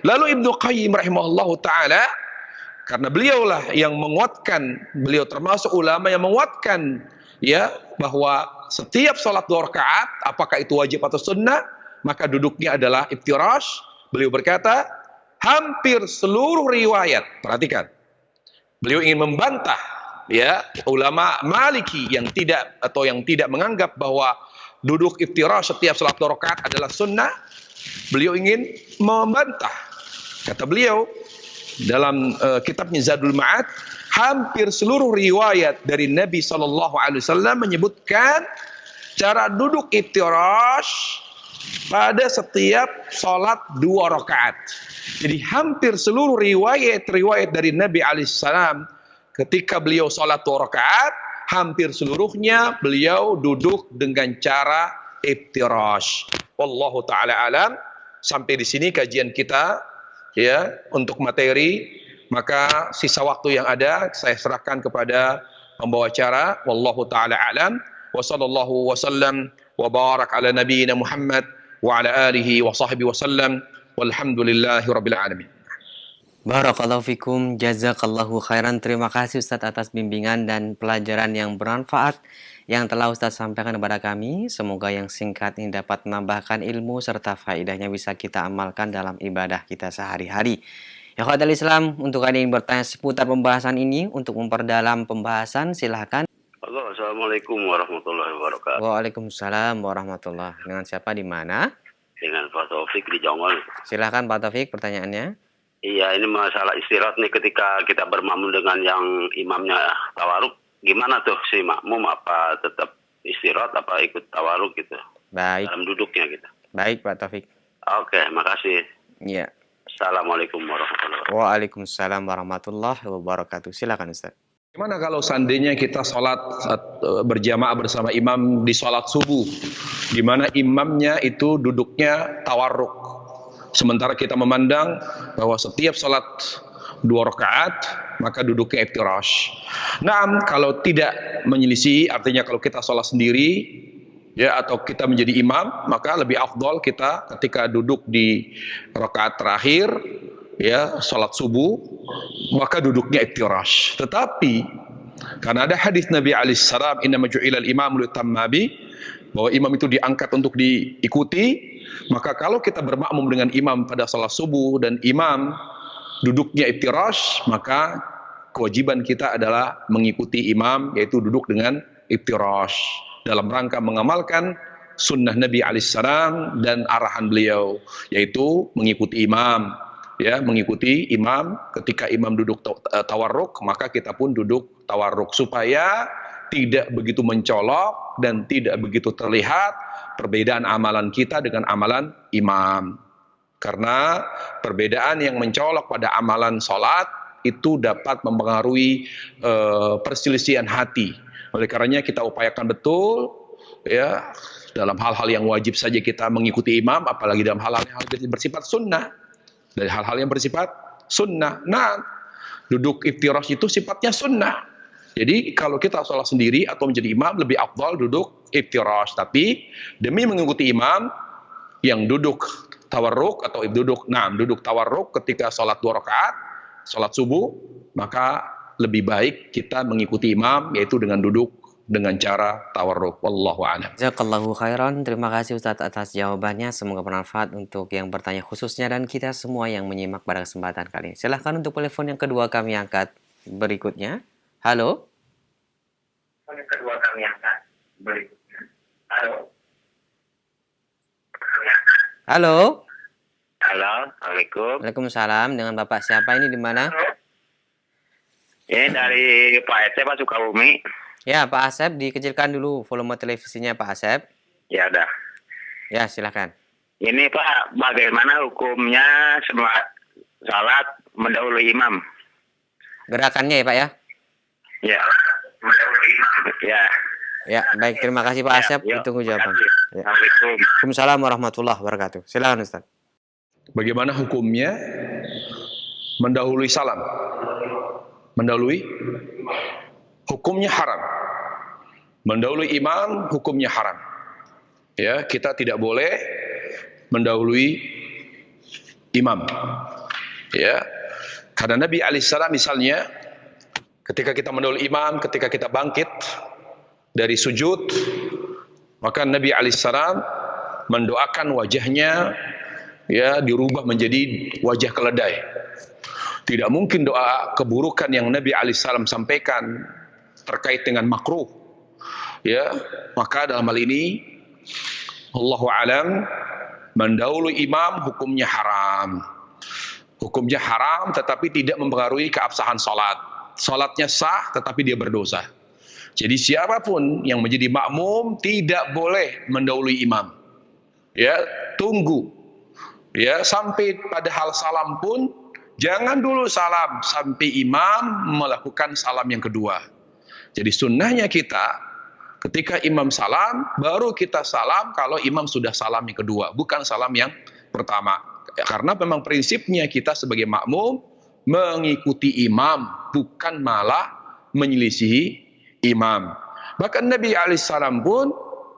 Lalu Ibnu Qayyim rahimahullahu taala, karena beliaulah yang menguatkan, beliau termasuk ulama yang menguatkan ya bahwa setiap salat 2 rakaat apakah itu wajib atau sunnah, maka duduknya adalah iftirash. Beliau berkata, hampir seluruh riwayat, perhatikan, beliau ingin membantah ya ulama Maliki yang tidak menganggap bahwa duduk iftirash setiap salat 2 rakaat adalah sunnah. Beliau ingin membantah. Kata beliau dalam kitabnya Zadul Ma'ad, hampir seluruh riwayat dari Nabi SAW menyebutkan cara duduk iftirash pada setiap sholat 2 rakaat. Jadi hampir seluruh riwayat dari Nabi SAW ketika beliau sholat 2 rakaat, hampir seluruhnya beliau duduk dengan cara iftirash. Wallahu ta'ala alam. Sampai di sini kajian kita ya untuk materi, maka sisa waktu yang ada saya serahkan kepada pembawa acara. Wallahu taala alam wa sallallahu wasallam wa barak ala nabiyyina Muhammad wa ala alihi wa sahbihi wasallam walhamdulillahi rabbil alamin. Barakallahu fikum, jazakallahu khairan. Terima kasih Ustaz atas bimbingan dan pelajaran yang bermanfaat yang telah Ustaz sampaikan kepada kami. Semoga yang singkat ini dapat menambahkan ilmu serta faedahnya bisa kita amalkan dalam ibadah kita sehari-hari. Ya khadal Islam, untuk ada yang bertanya seputar pembahasan ini, untuk memperdalam pembahasan silahkan. Halo, assalamualaikum warahmatullahi wabarakatuh. Waalaikumsalam warahmatullahi. Dengan siapa, di mana? Dengan Pak Taufik di Jonggol. Silahkan Pak Taufik, pertanyaannya. Iya, ini masalah istirahat nih ketika kita bermakmum dengan yang imamnya tawaruk. Gimana tuh si makmum, apa tetap istirahat apa ikut tawaruk gitu? Baik. Dalam duduknya gitu. Baik Pak Taufik. Oke, makasih. Iya. Assalamualaikum warahmatullahi wabarakatuh. Waalaikumsalam warahmatullahi wabarakatuh. Silakan Ustaz. Gimana kalau seandainya kita sholat berjamaah bersama imam di sholat subuh, di mana imamnya itu duduknya tawarruk, sementara kita memandang bahwa setiap sholat 2 rakaat maka duduknya iftirash. Nah, kalau tidak menyelisih, artinya kalau kita sholat sendiri ya atau kita menjadi imam, maka lebih afdol kita ketika duduk di rakaat terakhir ya sholat subuh, maka duduknya iftirash. Tetapi karena ada hadis Nabi alaihi salam, innama ju'ilal imamu liutamma bi, bahwa imam itu diangkat untuk diikuti, maka kalau kita bermakmum dengan imam pada sholat subuh dan imam duduknya iftirash, maka kewajiban kita adalah mengikuti imam, yaitu duduk dengan iftirash dalam rangka mengamalkan sunnah Nabi alaihi salam dan arahan beliau, yaitu mengikuti imam. Ya, mengikuti imam, ketika imam duduk tawarruk, maka kita pun duduk tawarruk, supaya tidak begitu mencolok dan tidak begitu terlihat perbedaan amalan kita dengan amalan imam. Karena perbedaan yang mencolok pada amalan sholat itu dapat mempengaruhi perselisihan hati. Oleh karenanya kita upayakan betul ya dalam hal-hal yang wajib saja kita mengikuti imam, apalagi dalam hal-hal yang bersifat sunnah. Dari hal-hal yang bersifat sunnah. Nah, duduk iftirash itu sifatnya sunnah. Jadi kalau kita sholat sendiri atau menjadi imam, lebih afdal duduk iftirash. Tapi demi mengikuti imam yang duduk tawarruk atau duduk tawarruk ketika sholat 2 rakaat, sholat subuh, maka lebih baik kita mengikuti imam, yaitu dengan duduk dengan cara tawarruk. Wallahu a'lam. Jazakallahu khairan. Terima kasih Ustadz atas jawabannya. Semoga bermanfaat untuk yang bertanya khususnya dan kita semua yang menyimak pada kesempatan kali ini. Silahkan untuk telepon yang kedua kami angkat berikutnya. Halo. Yang kedua kami angkat berikutnya. Halo. Halo. Halo, Assalamualaikum. Waalaikumsalam. Dengan Bapak siapa ini, di mana? Ini dari Pak Ece, Pak Sukabumi. Ya, Pak Asep, dikecilkan dulu volume televisinya Pak Asep. Ya udah. Ya, silakan. Ini Pak, bagaimana hukumnya salat mendahului imam? Gerakannya ya Pak ya? Ya. Mendahului imam. Ya. Ya, baik. Terima kasih Pak Asep. Ya, Ditunggu terima jawaban. kasih. Ya. Assalamualaikum. Waalaikumsalam warahmatullahi wabarakatuh. Silakan Ustaz. Bagaimana hukumnya mendahului salam? Mendahului hukumnya haram. Mendahului imam hukumnya haram. Ya, kita tidak boleh mendahului imam. Ya. Karena Nabi alaihissalam misalnya ketika kita mendahului imam, ketika kita bangkit dari sujud, maka Nabi alaihissalam mendoakan wajahnya ya dirubah menjadi wajah keledai. Tidak mungkin doa keburukan yang Nabi alaihissalam sampaikan terkait dengan makruh. Ya, maka dalam hal ini Allahu alam mendahului imam hukumnya haram. Hukumnya haram tetapi tidak mempengaruhi keabsahan salat. Salatnya sah tetapi dia berdosa. Jadi siapapun yang menjadi makmum tidak boleh mendahului imam. Ya, tunggu. Ya, sampai pada hal salam pun jangan dulu salam sampai imam melakukan salam yang kedua. Jadi sunnahnya kita ketika imam salam baru kita salam kalau imam sudah salam yang kedua, bukan salam yang pertama. Karena memang prinsipnya kita sebagai makmum mengikuti imam, bukan malah menyelisihi imam. Bahkan Nabi alaihissalam pun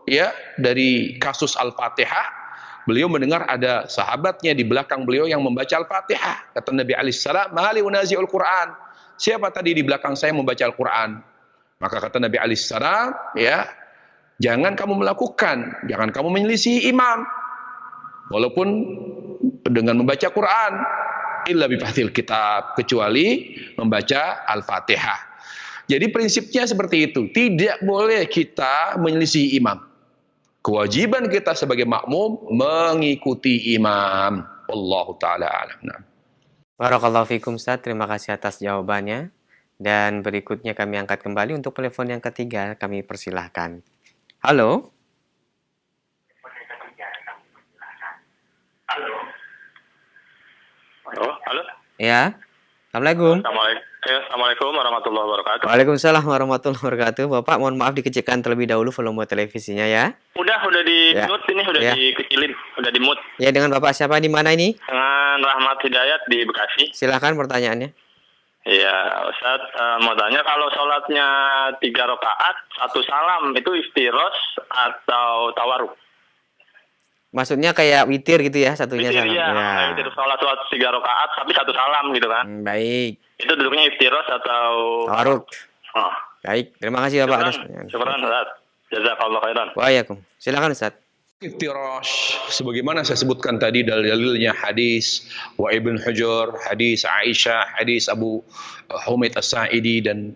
ya dari kasus Al-Fatihah, beliau mendengar ada sahabatnya di belakang beliau yang membaca Al-Fatihah. Kata Nabi alaihissalam, "Mali unazi'ul Qur'an." Siapa tadi di belakang saya membaca Al-Qur'an? Maka kata Nabi alaihissalam, ya, jangan kamu melakukan, jangan kamu menyelisih imam. Walaupun dengan membaca Quran, illa bifathil kitab, kecuali membaca Al-Fatihah. Jadi prinsipnya seperti itu. Tidak boleh kita menyelisih imam. Kewajiban kita sebagai makmum mengikuti imam. Wallahu taala alam. Barakallahu fikum Ustaz. Terima kasih atas jawabannya. Dan berikutnya kami angkat kembali untuk telepon yang ketiga. Kami persilahkan. Halo. Halo. Ya. Assalamualaikum. Assalamualaikum warahmatullahi wabarakatuh. Waalaikumsalam warahmatullahi wabarakatuh. Bapak mohon maaf dikecilkan terlebih dahulu volume televisinya ya. Udah di Ya. mute ini, udah Ya. dikecilin, udah di mute. Ya, dengan Bapak siapa di mana ini? Dengan Rahmat Hidayat di Bekasi. Silahkan pertanyaannya. Iya, Ustaz, mau tanya kalau sholatnya 3 rakaat, 1 salam, itu iftiros atau tawaruk? Maksudnya kayak witir gitu ya, satunya Witir, salam. ya. Ya. Witir sholat 3 rakaat, tapi 1 salam gitu kan. Baik. Itu duduknya iftiros atau... Tawaruk. Oh. Baik, terima kasih Bapak atas Syukran, syukran, Ustaz. Jazakallah khairan. Waalaikum. Silakan Ustaz. Iftirash, sebagaimana saya sebutkan tadi dalil-dalilnya hadis wa Ibn Hujur, hadis Aisyah, hadis Abu Humaid As-Sa'idi dan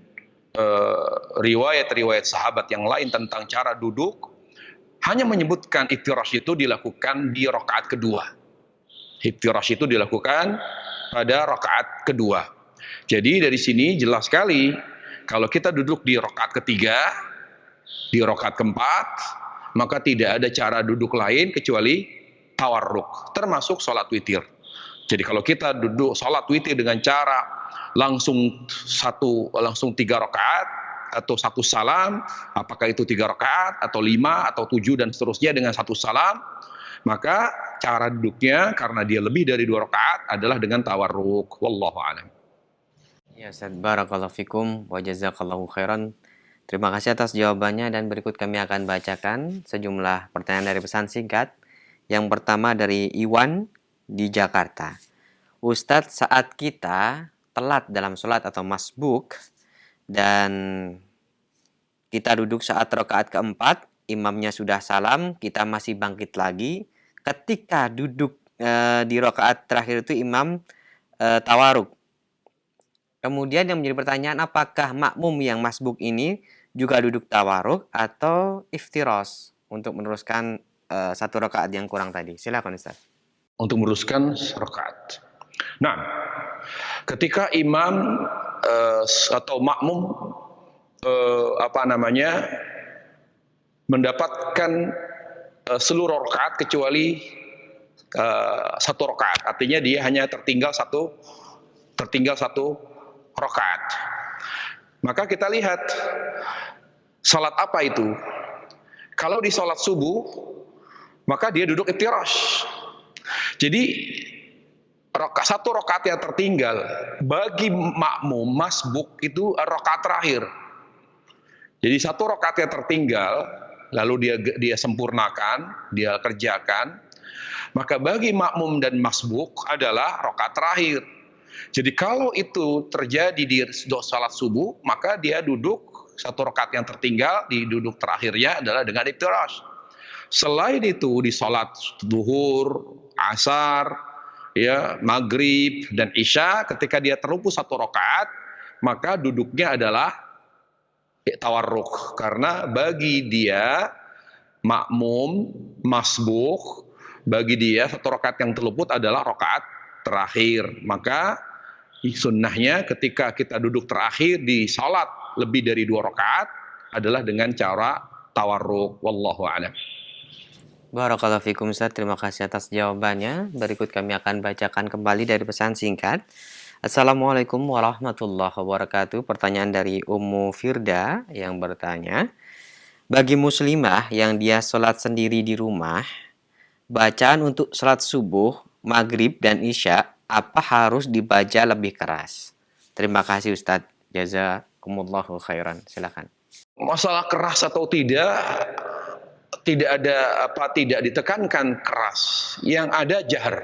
riwayat-riwayat sahabat yang lain tentang cara duduk hanya menyebutkan iftirash itu dilakukan di rakaat kedua. Iftirash itu dilakukan pada rakaat kedua. Jadi dari sini jelas sekali kalau kita duduk di rakaat ketiga, di rakaat keempat, maka tidak ada cara duduk lain kecuali tawarruk, termasuk sholat witir. Jadi kalau kita duduk sholat witir dengan cara langsung 3 rakaat atau 1 salam, apakah itu 3 rakaat atau 5 atau 7 dan seterusnya dengan 1 salam, maka cara duduknya karena dia lebih dari 2 rakaat adalah dengan tawarruk. Wallahu a'lam. Ya, Ustaz, barakallahu fikum wa jazakallahu khairan. Terima kasih atas jawabannya dan berikut kami akan bacakan sejumlah pertanyaan dari pesan singkat. Yang pertama dari Iwan di Jakarta. Ustadz, saat kita telat dalam sholat atau masbuk dan kita duduk saat rakaat keempat, imamnya sudah salam, kita masih bangkit lagi. Ketika duduk di rakaat terakhir itu imam tawaruk. Kemudian yang menjadi pertanyaan, apakah makmum yang masbuk ini juga duduk tawaruk atau iftiros untuk meneruskan 1 rakaat yang kurang tadi? Silakan Ustaz. Untuk meneruskan rakaat. Nah, ketika imam atau makmum mendapatkan seluruh rakaat kecuali 1 rakaat, artinya dia hanya tertinggal satu rakaat. Maka kita lihat Salat apa itu? Kalau di salat subuh, maka dia duduk iftirash. Jadi satu rakaat yang tertinggal bagi makmum masbuk itu rakaat terakhir. Jadi satu rakaat yang tertinggal lalu dia sempurnakan, dia kerjakan, maka bagi makmum dan masbuk adalah rakaat terakhir. Jadi kalau itu terjadi di salat subuh, maka dia duduk satu rakaat yang tertinggal, di duduk terakhirnya adalah dengan iftirash. Selain itu di salat duhur, asar, ya, maghrib dan isya, ketika dia terluput satu rakaat, maka duduknya adalah tawarruk, karena bagi dia makmum masbuk, bagi dia satu rakaat yang terluput adalah rakaat terakhir. Maka sunnahnya ketika kita duduk terakhir di salat lebih dari 2 rakaat adalah dengan cara tawarruk. Wallahu a'lam. Barakallahu fikum Ustaz, terima kasih atas jawabannya. Berikut kami akan bacakan kembali dari pesan singkat. Assalamualaikum warahmatullahi wabarakatuh. Pertanyaan dari Ummu Firda yang bertanya, bagi muslimah yang dia sholat sendiri di rumah, bacaan untuk sholat subuh, maghrib, dan isya, apa harus dibaca lebih keras? Terima kasih Ustadz. Jazakumullahu khairan. Silakan. Masalah keras atau tidak ditekankan keras. Yang ada jahar.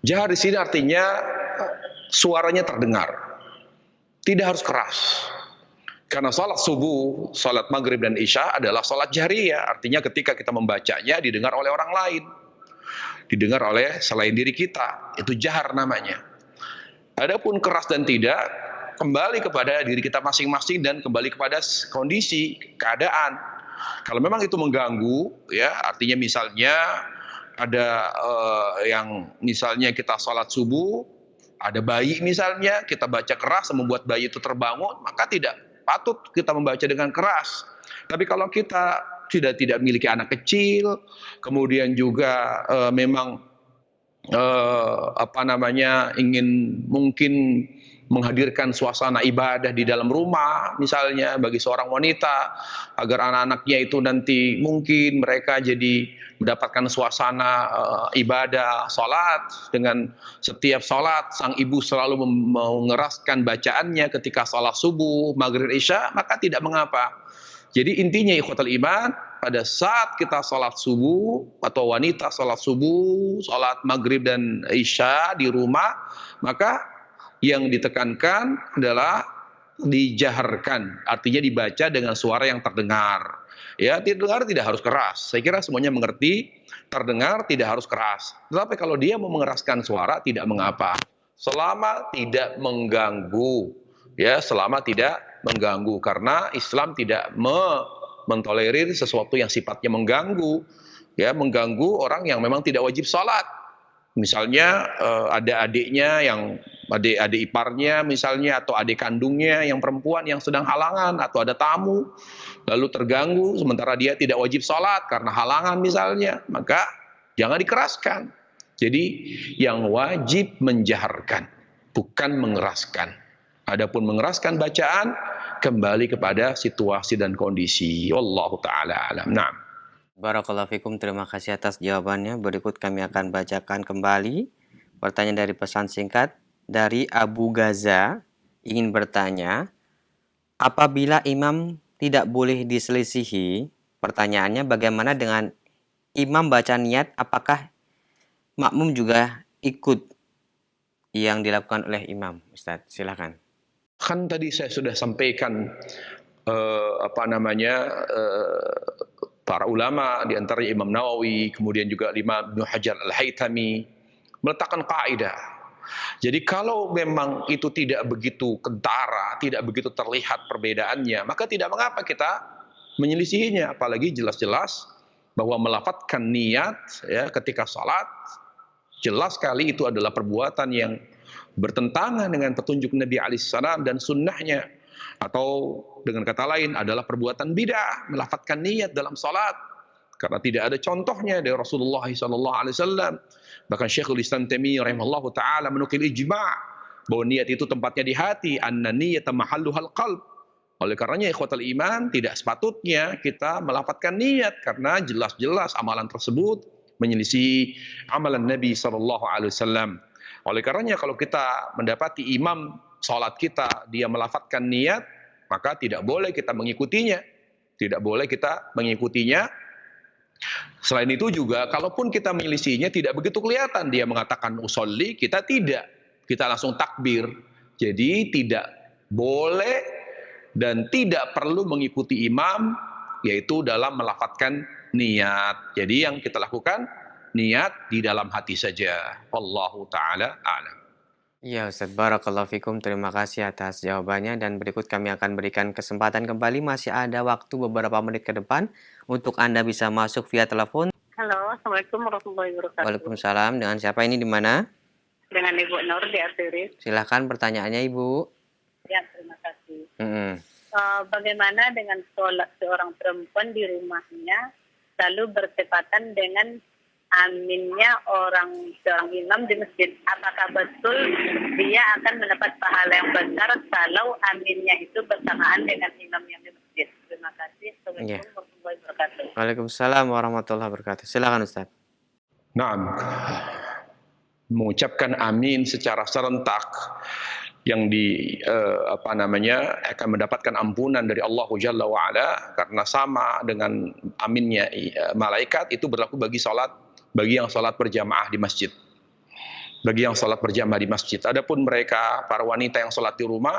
Jahar di sini artinya suaranya terdengar. Tidak harus keras. Karena salat subuh, salat maghrib dan isya adalah salat jahriyah. Artinya ketika kita membacanya didengar oleh orang lain. Didengar oleh selain diri kita. Itu jahar namanya. Adapun keras dan tidak, kembali kepada diri kita masing-masing dan kembali kepada kondisi, keadaan. Kalau memang itu mengganggu, ya artinya misalnya ada yang misalnya kita sholat subuh, ada bayi misalnya, kita baca keras membuat bayi itu terbangun, maka tidak patut kita membaca dengan keras. Tapi kalau kita tidak memiliki anak kecil, kemudian juga memang ingin mungkin menghadirkan suasana ibadah di dalam rumah, misalnya bagi seorang wanita, agar anak-anaknya itu nanti mungkin mereka jadi mendapatkan suasana ibadah, sholat, dengan setiap sholat sang ibu selalu mengeraskan bacaannya ketika sholat subuh, maghrib, isya, maka tidak mengapa. Jadi intinya ikhwatul iman, pada saat kita sholat subuh atau wanita sholat subuh, sholat maghrib dan isya di rumah, maka yang ditekankan adalah dijaharkan, artinya dibaca dengan suara yang terdengar. Ya, terdengar tidak harus keras. Saya kira semuanya mengerti, terdengar tidak harus keras. Tetapi kalau dia mau mengeraskan suara tidak mengapa, selama tidak mengganggu. Ya, selama tidak mengganggu, karena Islam tidak mentolerir sesuatu yang sifatnya mengganggu. Ya, mengganggu orang yang memang tidak wajib sholat. Misalnya ada adiknya yang adik iparnya misalnya, atau adik kandungnya yang perempuan yang sedang halangan, atau ada tamu lalu terganggu sementara dia tidak wajib sholat karena halangan misalnya, maka jangan dikeraskan. Jadi yang wajib menjaharkan, bukan mengeraskan. Adapun mengeraskan bacaan kembali kepada situasi dan kondisi. Wallahu taala alam. Naam. Barakallahu fikum, terima kasih atas jawabannya. Berikut kami akan bacakan kembali pertanyaan dari pesan singkat dari Abu Gaza. Ingin bertanya, apabila imam tidak boleh diselisihi, pertanyaannya bagaimana dengan imam baca niat, apakah makmum juga ikut yang dilakukan oleh imam? Ustaz, silakan. Kan tadi saya sudah sampaikan para ulama di antaranya Imam Nawawi, kemudian juga Imam Ibnu Hajar Al-Haytami meletakkan kaidah. Jadi kalau memang itu tidak begitu kentara, tidak begitu terlihat perbedaannya, maka tidak mengapa kita menyelisihinya. Apalagi jelas-jelas bahwa melafadzkan niat ya ketika salat, jelas sekali itu adalah perbuatan yang bertentangan dengan petunjuk Nabi alaihissalam dan sunnahnya. Atau dengan kata lain adalah perbuatan bid'ah, melafadzkan niat dalam salat, karena tidak ada contohnya dari Rasulullah SAW. Bahkan Syekhul Islam Taimiyah rahimahullah taala menukil ijma' bahwa niat itu tempatnya di hati, anna niyata mahalluhal qalb. Oleh karenanya ikhwatal iman, tidak sepatutnya kita melafadzkan niat karena jelas-jelas amalan tersebut menyelisih amalan Nabi sallallahu alaihi wasallam. Oleh karenanya kalau kita mendapati imam salat kita dia melafadzkan niat, maka tidak boleh kita mengikutinya. Tidak boleh kita mengikutinya. Selain itu juga kalaupun kita menyelisihinya tidak begitu kelihatan dia mengatakan usolli, kita tidak. Kita langsung takbir. Jadi tidak boleh dan tidak perlu mengikuti imam yaitu dalam melafadzkan niat. Jadi yang kita lakukan niat di dalam hati saja. Wallahu taala a'lam. Ya Ustaz, barakallahu fikum. Terima kasih atas jawabannya dan berikut kami akan berikan kesempatan kembali. Masih ada waktu beberapa menit ke depan untuk Anda bisa masuk via telepon. Halo, Assalamualaikum warahmatullahi wabarakatuh. Waalaikumsalam. Dengan siapa ini di mana? Dengan Ibu Nur di Artiris. Silahkan pertanyaannya Ibu. Ya, terima kasih. Mm-mm. Bagaimana dengan sholat seorang perempuan di rumahnya lalu bertepatan dengan aminnya seorang imam di masjid? Apakah betul dia akan mendapat pahala yang besar kalau aminnya itu bersamaan dengan imam yang di masjid? Terima kasih. Assalamualaikum warahmatullahi wabarakatuh. Waalaikumsalam warahmatullahi wabarakatuh. Silakan Ustaz. Naam. Mengucapkan amin secara serentak yang akan mendapatkan ampunan dari Allah Jalla wa Ala karena sama dengan aminnya malaikat itu berlaku bagi yang salat berjamaah di masjid. Bagi yang salat berjamaah di masjid. Adapun mereka para wanita yang salat di rumah,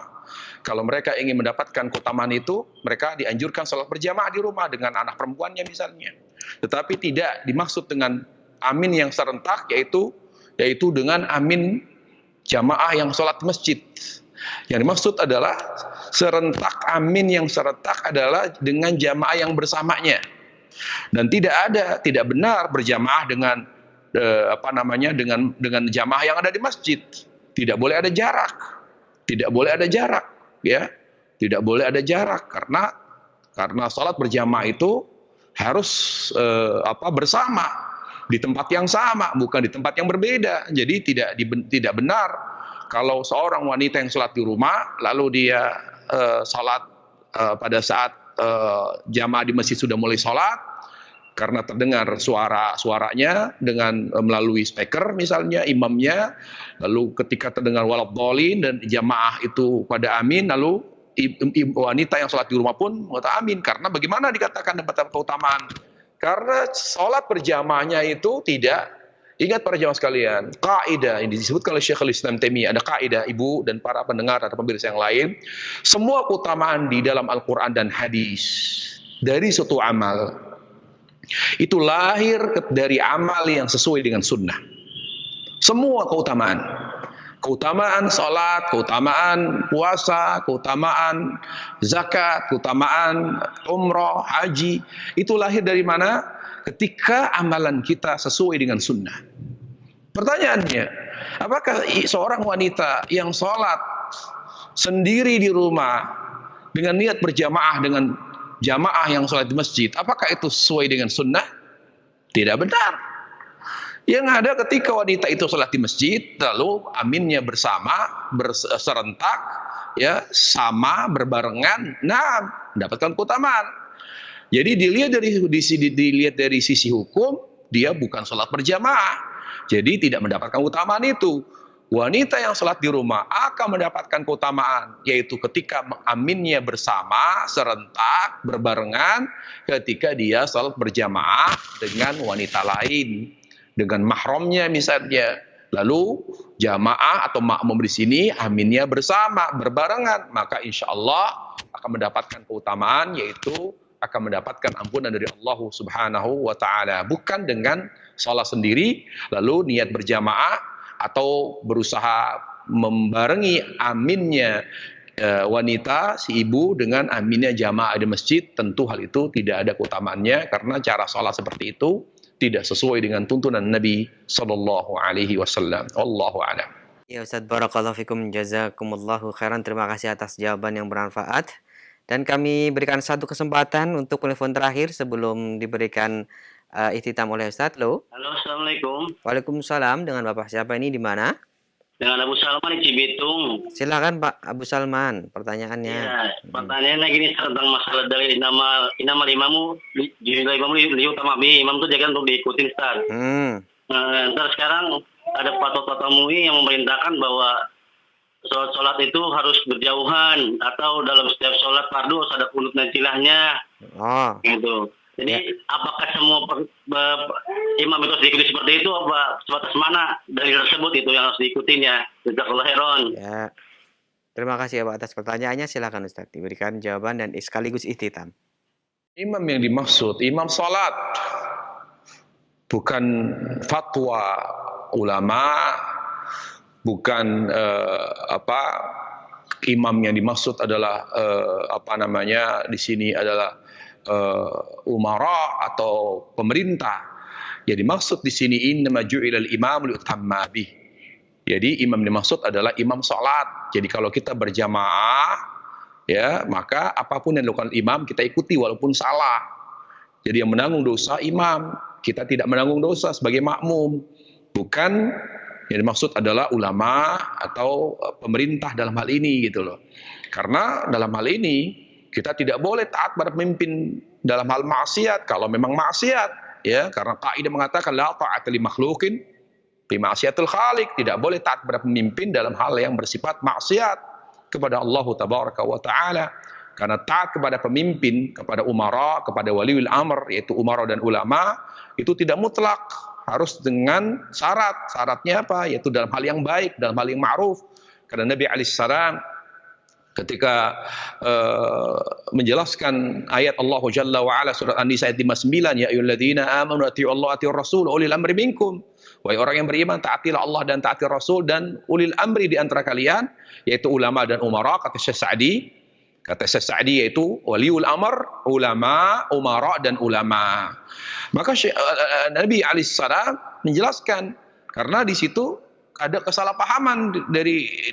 kalau mereka ingin mendapatkan keutamaan itu, mereka dianjurkan salat berjamaah di rumah dengan anak perempuannya misalnya. Tetapi tidak dimaksud dengan amin yang serentak yaitu dengan amin jamaah yang sholat di masjid. Yang dimaksud adalah serentak, amin yang serentak adalah dengan jamaah yang bersamanya. Dan tidak benar berjamaah dengan dengan jamaah yang ada di masjid. Tidak boleh ada jarak. Tidak boleh ada jarak, ya. Tidak boleh ada jarak karena sholat berjamaah itu harus bersama. Di tempat yang sama, bukan di tempat yang berbeda. Jadi tidak benar kalau seorang wanita yang sholat di rumah, lalu dia sholat pada saat jamaah di masjid sudah mulai sholat, karena terdengar suaranya dengan melalui speaker misalnya, imamnya, lalu ketika terdengar waladhdallin dan jamaah itu pada amin, lalu wanita yang sholat di rumah pun mengatakan amin. Karena bagaimana dikatakan dapat keutamaan? Karena sholat berjamaahnya itu tidak, ingat para jamaah sekalian, kaidah ini disebutkan oleh Syekhul Islam Taimiyah, ada kaidah ibu dan para pendengar atau pemirsa yang lain, semua keutamaan di dalam Al-Quran dan hadis dari suatu amal itu lahir dari amal yang sesuai dengan sunnah. Semua keutamaan sholat, keutamaan puasa, keutamaan zakat, keutamaan umroh, haji, itu lahir dari mana? Ketika amalan kita sesuai dengan sunnah. Pertanyaannya, apakah seorang wanita yang sholat sendiri di rumah dengan niat berjamaah dengan jamaah yang sholat di masjid, apakah itu sesuai dengan sunnah? Tidak benar. Yang ada ketika wanita itu sholat di masjid, lalu aminnya bersama, berserentak, ya sama, berbarengan, mendapatkan keutamaan. Jadi dilihat dari sisi hukum, dia bukan sholat berjamaah, jadi tidak mendapatkan keutamaan itu. Wanita yang sholat di rumah akan mendapatkan keutamaan, yaitu ketika aminnya bersama, serentak, berbarengan, ketika dia sholat berjamaah dengan wanita lain. Dengan mahramnya misalnya, lalu jamaah atau makmum di sini aminnya bersama, berbarengan, maka insya Allah akan mendapatkan keutamaan, yaitu akan mendapatkan ampunan dari Allah Subhanahu wa Ta'ala. Bukan dengan sholat sendiri lalu niat berjamaah atau berusaha membarengi aminnya wanita si ibu dengan aminnya jamaah di masjid. Tentu hal itu tidak ada keutamaannya karena cara sholat seperti itu tidak sesuai dengan tuntunan Nabi sallallahu alaihi wasallam. Wallahu a'lam. Ya Ustaz, barakallahu fikum, jazakumullahu khairan. Terima kasih atas jawaban yang bermanfaat. Dan kami berikan satu kesempatan untuk telepon terakhir sebelum diberikan ihtitam oleh Ustaz. Halo. Halo, Assalamualaikum. Waalaikumsalam. Dengan Bapak siapa ini di mana? dengan Abu Salman di Cibitung. Silakan Pak Abu Salman, pertanyaannya. Ya, pertanyaannya gini tentang masalah dari nama imamu liu tamabi, imam itu jangan untuk diikutin Ustaz. Ntar sekarang ada fatwa MUI yang memerintahkan bahwa sholat itu harus berjauhan atau dalam setiap sholat fardu harus ada qunut nazilahnya. Gitu. Jadi apakah semua imam itu harus diikuti seperti itu, apa sebatas mana dari tersebut itu yang harus diikutin ya? Jazakallahu khairan. Ya. Terima kasih ya Pak atas pertanyaannya. Silakan Ustaz diberikan jawaban dan sekaligus ikhtitam. Imam yang dimaksud imam salat, bukan fatwa ulama, bukan imam yang dimaksud adalah di sini adalah umara atau pemerintah. Yang dimaksud di sini innama ju'ilal imam liutamma bih. Jadi imam dimaksud adalah imam salat. Jadi kalau kita berjamaah ya, maka apapun yang dilakukan imam kita ikuti walaupun salah. Jadi yang menanggung dosa imam, kita tidak menanggung dosa sebagai makmum. Bukan yang dimaksud adalah ulama atau pemerintah dalam hal ini gitu loh. Karena dalam hal ini kita tidak boleh taat pada pemimpin dalam hal maksiat kalau memang maksiat ya, karena kaidah mengatakan la ta'ata li makhluqin fi ma'siyatil khaliq, tidak boleh taat pada pemimpin dalam hal yang bersifat maksiat kepada Allah tabaraka wa taala. Karena taat kepada pemimpin, kepada umara, kepada waliul amr yaitu umara dan ulama itu tidak mutlak, harus dengan syarat. Syaratnya apa? Yaitu dalam hal yang baik, dalam hal yang ma'ruf. Karena Nabi alaihissalam ketika menjelaskan ayat Allah Jalla wa Ala surat An-Nisa ayat 59, ya ayyuhalladzina amanu atii'u Allah atii'ur rasul ulil amri minkum. Wahai orang yang beriman, taatilah Allah dan taati Rasul dan ulil amri di antara kalian, yaitu ulama dan umara. Kata Syekh Sa'di yaitu waliul amr, ulama, umara dan ulama. Maka Nabi alaihissalam menjelaskan, karena di situ ada kesalahpahaman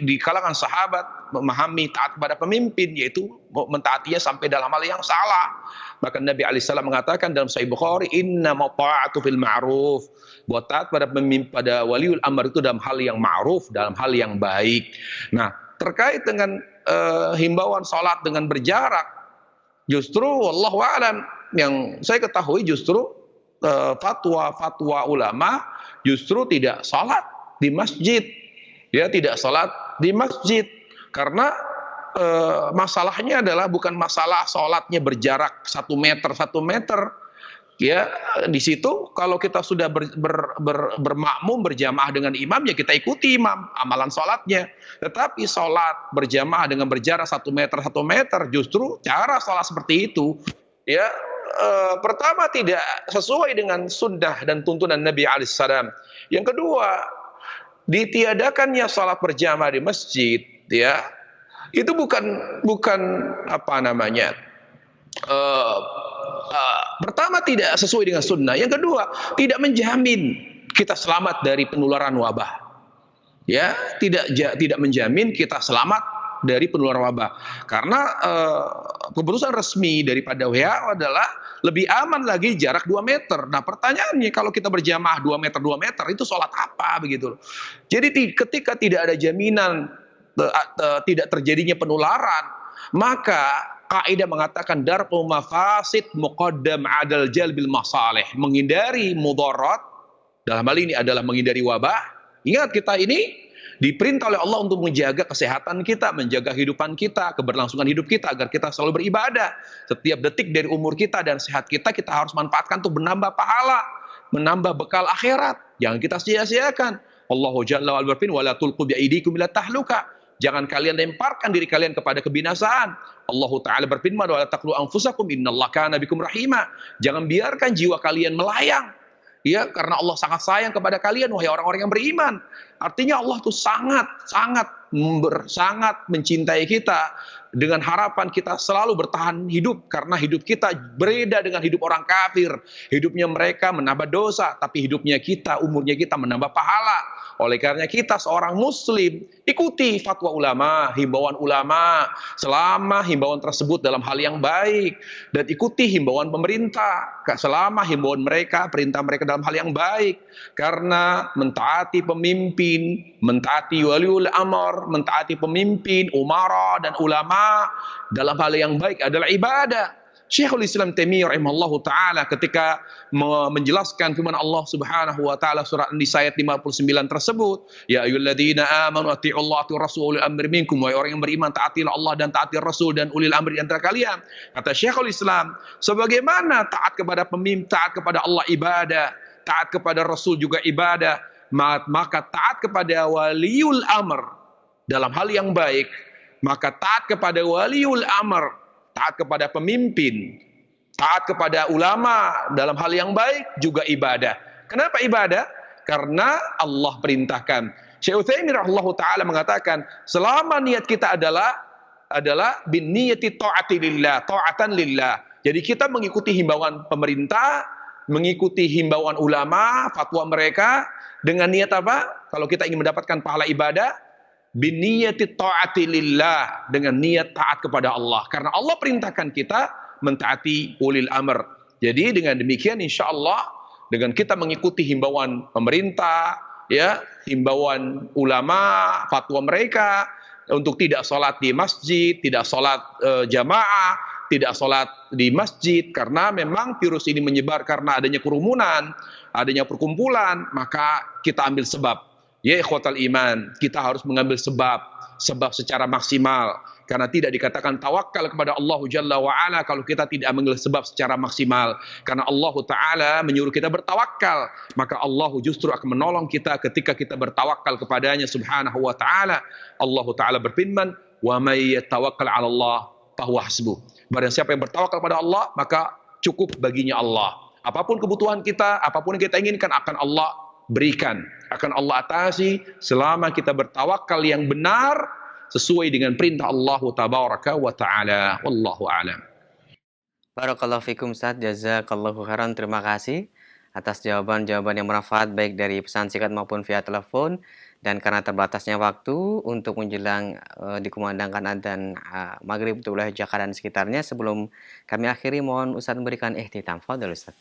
di kalangan sahabat memahami taat kepada pemimpin, yaitu mentaatinya sampai dalam hal yang salah. Bahkan Nabi alaihissalam mengatakan dalam Sahih Bukhari, inna ta'atu fil ma'ruf, buat taat pada pemimpin, pada waliul amr itu dalam hal yang ma'ruf, dalam hal yang baik. Nah, terkait dengan himbauan salat dengan berjarak, justru wallahu a'lam yang saya ketahui justru fatwa ulama justru tidak salat di masjid, ya tidak salat di masjid, karena masalahnya adalah bukan masalah salatnya berjarak 1 meter, ya di situ kalau kita sudah bermakmum berjamaah dengan imam ya kita ikuti imam amalan salatnya. Tetapi salat berjamaah dengan berjarak 1 meter justru cara salat seperti itu ya pertama tidak sesuai dengan sunnah dan tuntunan Nabi alaihissalam. Yang kedua, ditiadakannya salat berjamaah di masjid ya itu bukan apa namanya pertama tidak sesuai dengan sunnah. Yang kedua, tidak menjamin kita selamat dari penularan wabah. Ya, tidak menjamin kita selamat dari penularan wabah. Karena keputusan resmi daripada WHO adalah lebih aman lagi jarak 2 meter. Nah, pertanyaannya kalau kita berjamaah 2 meter itu sholat apa begitu? Jadi ketika tidak ada jaminan tidak terjadinya penularan, maka kaidah mengatakan darul mafasid muqaddam adal jalbil masalih, menghindari mudarat dalam hal ini adalah menghindari wabah. Ingat, kita ini diperintah oleh Allah untuk menjaga kesehatan kita, menjaga kehidupan kita, keberlangsungan hidup kita agar kita selalu beribadah. Setiap detik dari umur kita dan sehat kita harus manfaatkan untuk menambah pahala, menambah bekal akhirat. Jangan kita sia-siakan. Allahu Jalla wa ala firman wala tulqu bi aydikum ila tahluka. Jangan kalian lemparkan diri kalian kepada kebinasaan. Allah Ta'ala berfirman, wala taqlu anfusakum innallaha kana bikum rahima. Jangan biarkan jiwa kalian melayang. Ya, karena Allah sangat sayang kepada kalian, wahai orang-orang yang beriman. Artinya Allah tuh sangat mencintai kita, dengan harapan kita selalu bertahan hidup, karena hidup kita berbeda dengan hidup orang kafir. Hidupnya mereka menambah dosa, tapi hidupnya kita, umurnya kita menambah pahala. Oleh karena kita seorang muslim, ikuti fatwa ulama, himbauan ulama, selama himbauan tersebut dalam hal yang baik, dan ikuti himbauan pemerintah selama himbauan mereka, perintah mereka dalam hal yang baik. Karena mentaati pemimpin, mentaati waliul amr, mentaati pemimpin, umara dan ulama dalam hal yang baik adalah ibadah. Syekhul Islam Taimiyah rahimahullahu taala ketika menjelaskan firman Allah Subhanahu wa taala surah An-Nisa ayat 59 tersebut, ya ayyuhalladzina amanu atti'ullaha wa rasulul amri minkum, wahai orang yang beriman taatilah Allah dan taati Rasul dan ulil amri di antara kalian. Kata Syekhul Islam, sebagaimana taat kepada pemimpin, taat kepada Allah ibadah, taat kepada Rasul juga ibadah, maka taat kepada waliul amr dalam hal yang baik, maka taat kepada waliul amr, taat kepada pemimpin, taat kepada ulama dalam hal yang baik juga ibadah. Kenapa ibadah? Karena Allah perintahkan. Syekh Utsaimin rahimahullahu taala mengatakan, selama niat kita adalah bin niyati ta'ati lillah, ta'atan lillah. Jadi kita mengikuti himbauan pemerintah, mengikuti himbauan ulama, fatwa mereka dengan niat apa? Kalau kita ingin mendapatkan pahala ibadah, biniyati ta'ati lillah, dengan niat taat kepada Allah, karena Allah perintahkan kita mentaati ulil amr. Jadi dengan demikian insyaallah dengan kita mengikuti himbauan pemerintah, ya, himbauan ulama, fatwa mereka untuk tidak sholat di masjid, tidak sholat jamaah, tidak sholat di masjid karena memang virus ini menyebar karena adanya kerumunan, adanya perkumpulan, maka kita ambil sebab. Ya ikhwatal iman, kita harus mengambil sebab secara maksimal, karena tidak dikatakan tawakal kepada Allah Jalla wa'ala kalau kita tidak mengambil sebab secara maksimal. Karena Allah Ta'ala menyuruh kita bertawakal, maka Allah justru akan menolong kita ketika kita bertawakal kepadanya Subhanahu wa ta'ala. Allah Ta'ala berfirman, wa may yatawakkal 'ala Allah fahuwa hasbuh. Barang siapa yang bertawakal pada Allah, maka cukup baginya Allah. Apapun kebutuhan kita, apapun yang kita inginkan akan Allah berikan, akan Allah atasi selama kita bertawakal yang benar sesuai dengan perintah Allah tabaraka wa taala. Wallahu a'lam. Barakallahu fikum Ustaz, jazakallahu khairan. Terima kasih atas jawaban-jawaban yang bermanfaat baik dari pesan singkat maupun via telepon. Dan karena terbatasnya waktu untuk menjelang dikumandangkan adzan maghrib untuk wilayah Jakarta dan sekitarnya, sebelum kami akhiri mohon Ustaz memberikan ihtitam. Fadhil Ustaz.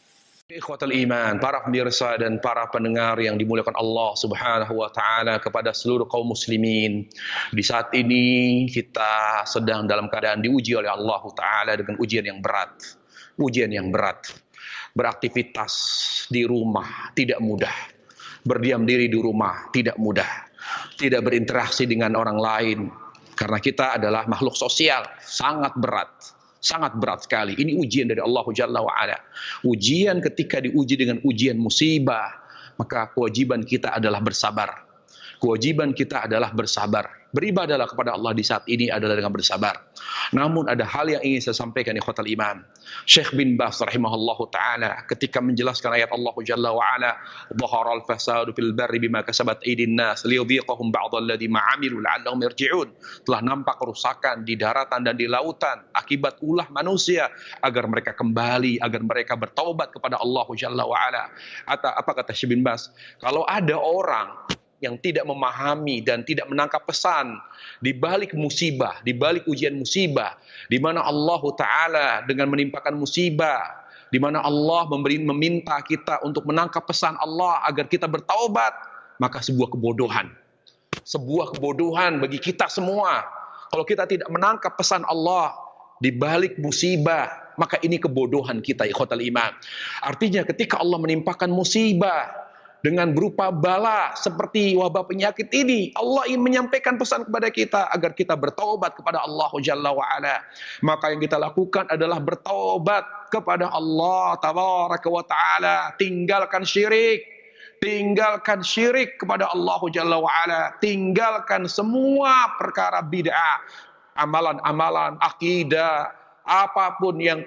Ikhwatal iman, para pemirsa dan para pendengar yang dimuliakan Allah Subhanahu wa taala, kepada seluruh kaum muslimin. Di saat ini kita sedang dalam keadaan diuji oleh Allah taala dengan ujian yang berat. Ujian yang berat. Beraktivitas di rumah tidak mudah. Berdiam diri di rumah tidak mudah. Tidak berinteraksi dengan orang lain karena kita adalah makhluk sosial, sangat berat. Sangat berat sekali. Ini ujian dari Allah Jalla wa'ala. Ujian ketika diuji dengan ujian musibah, maka kewajiban kita adalah bersabar. Kewajiban kita adalah bersabar. Beribadahlah kepada Allah di saat ini adalah dengan bersabar. Namun ada hal yang ingin saya sampaikan ikhwatal iman. Syekh bin Baz rahimahullahu ta'ala ketika menjelaskan ayat Allah Jalla wa'ala, dhaharal fasadu fil barri bima kasabat aydin nas liyudhiqahum ba'dal ladzi ma'amilu la'allahum yarji'un. Telah nampak kerusakan di daratan dan di lautan akibat ulah manusia agar mereka kembali, agar mereka bertaubat kepada Allah Jalla wa'ala. Apa kata Syekh bin Baz? Kalau ada orang yang tidak memahami dan tidak menangkap pesan di balik musibah, di balik ujian musibah, di mana Allah Ta'ala dengan menimpakan musibah, di mana Allah meminta kita untuk menangkap pesan Allah agar kita bertaubat, maka sebuah kebodohan. Sebuah kebodohan bagi kita semua. Kalau kita tidak menangkap pesan Allah di balik musibah, maka ini kebodohan kita, ikhwatal iman. Artinya ketika Allah menimpakan musibah dengan berupa bala seperti wabah penyakit ini, Allah ingin menyampaikan pesan kepada kita agar kita bertaubat kepada Allah Jalla wa'ala. Maka yang kita lakukan adalah bertaubat kepada Allah tabaraka wa ta'ala. Tinggalkan syirik. Tinggalkan syirik kepada Allah Jalla wa'ala. Tinggalkan semua perkara bid'ah, amalan-amalan, akidah, apapun yang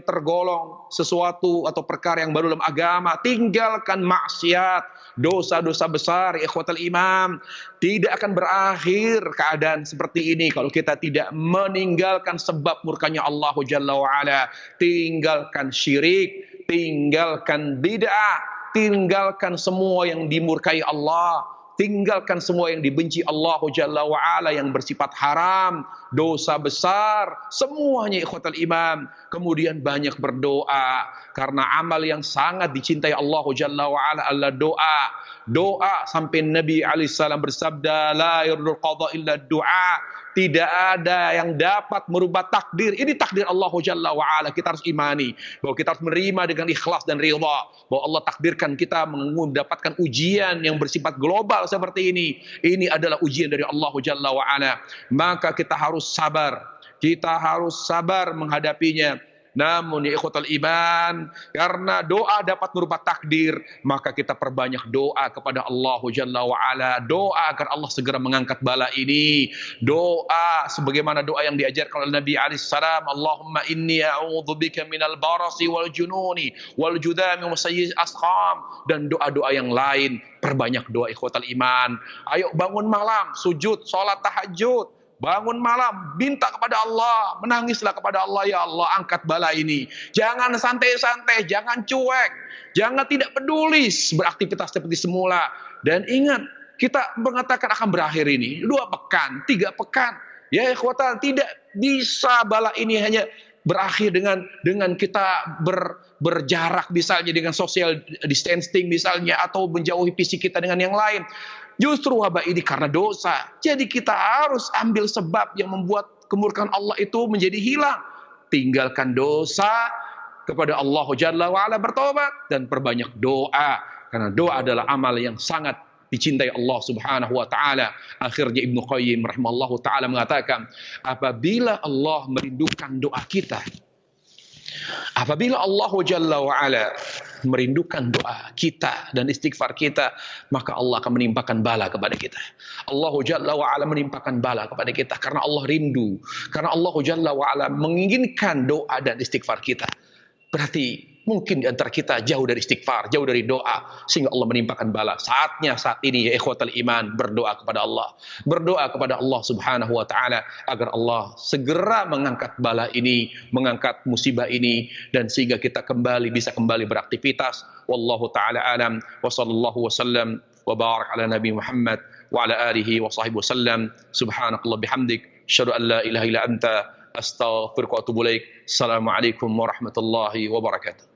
tergolong sesuatu atau perkara yang baru dalam agama. Tinggalkan maksiat, dosa-dosa besar, ikhwatal imam. Tidak akan berakhir keadaan seperti ini kalau kita tidak meninggalkan sebab murkanya Allah Jalla wa'ala. Tinggalkan syirik, tinggalkan bid'ah, tinggalkan semua yang dimurkai Allah, tinggalkan semua yang dibenci Allah Jalla wa'ala yang bersifat haram, dosa besar, semuanya ikhwatal iman. Kemudian banyak berdoa, karena amal yang sangat dicintai Allah Jalla wa'ala adalah doa. Doa sampai Nabi alaihissalam bersabda, la yurdul qadha illa doa. Tidak ada yang dapat merubah takdir. Ini takdir Allah Jalla wa'ala. Kita harus imani bahwa kita harus menerima dengan ikhlas dan ridha, bahwa Allah takdirkan kita mendapatkan ujian yang bersifat global seperti ini. Ini adalah ujian dari Allah Jalla wa'ala. Maka kita harus sabar. Kita harus sabar menghadapinya. Namun ya ikhwatal iman, karena doa dapat merubah takdir, maka kita perbanyak doa kepada Allah Jalla wa'ala. Doa agar Allah segera mengangkat bala ini. Doa sebagaimana doa yang diajarkan oleh Nabi alaihissalam, Allahumma inni a'udzubika minal barasi wal jununi wal judami wa sayyi'il asqam. Dan doa-doa yang lain, perbanyak doa ikhwatal iman. Ayo bangun malam, sujud, sholat tahajud. Bangun malam, minta kepada Allah, menangislah kepada Allah, ya Allah angkat bala ini. Jangan santai-santai, jangan cuek, jangan tidak peduli, beraktivitas seperti semula. Dan ingat, kita mengatakan akan berakhir ini 2 pekan, 3 pekan. Ya ikhwatan, tidak bisa bala ini hanya berakhir dengan kita berjarak misalnya, dengan social distancing misalnya, atau menjauhi fisik kita dengan yang lain. Justru wabah ini karena dosa. Jadi kita harus ambil sebab yang membuat kemurkaan Allah itu menjadi hilang. Tinggalkan dosa, kepada Allah Jalla wa'ala bertobat, dan perbanyak doa. Karena doa adalah amal yang sangat dicintai Allah Subhanahu wa taala. Akhirnya Ibnu Qayyim rahimallahu taala mengatakan, apabila Allah merindukan doa kita, apabila Allah Jalla wa'ala merindukan doa kita dan istighfar kita, maka Allah akan menimpakan bala kepada kita. Allah Jalla wa'ala menimpakan bala kepada kita karena Allah rindu, karena Allah Jalla wa'ala menginginkan doa dan istighfar kita. Berarti mungkin di antara kita jauh dari istighfar, jauh dari doa, sehingga Allah menimpakan bala. Saatnya saat ini ya ikhwatal iman, berdoa kepada Allah. Berdoa kepada Allah Subhanahu wa taala agar Allah segera mengangkat bala ini, mengangkat musibah ini, dan sehingga kita bisa kembali beraktivitas. Wallahu taala alam, wa sallallahu wasallam wa barak ala nabi Muhammad wa ala alihi wa sahbihi wasallam. Subhanakallah bihamdik, asyhadu an la ilaha illa anta, astaghfiruka wa atubu ilaik. Assalamualaikum warahmatullahi wabarakatuh.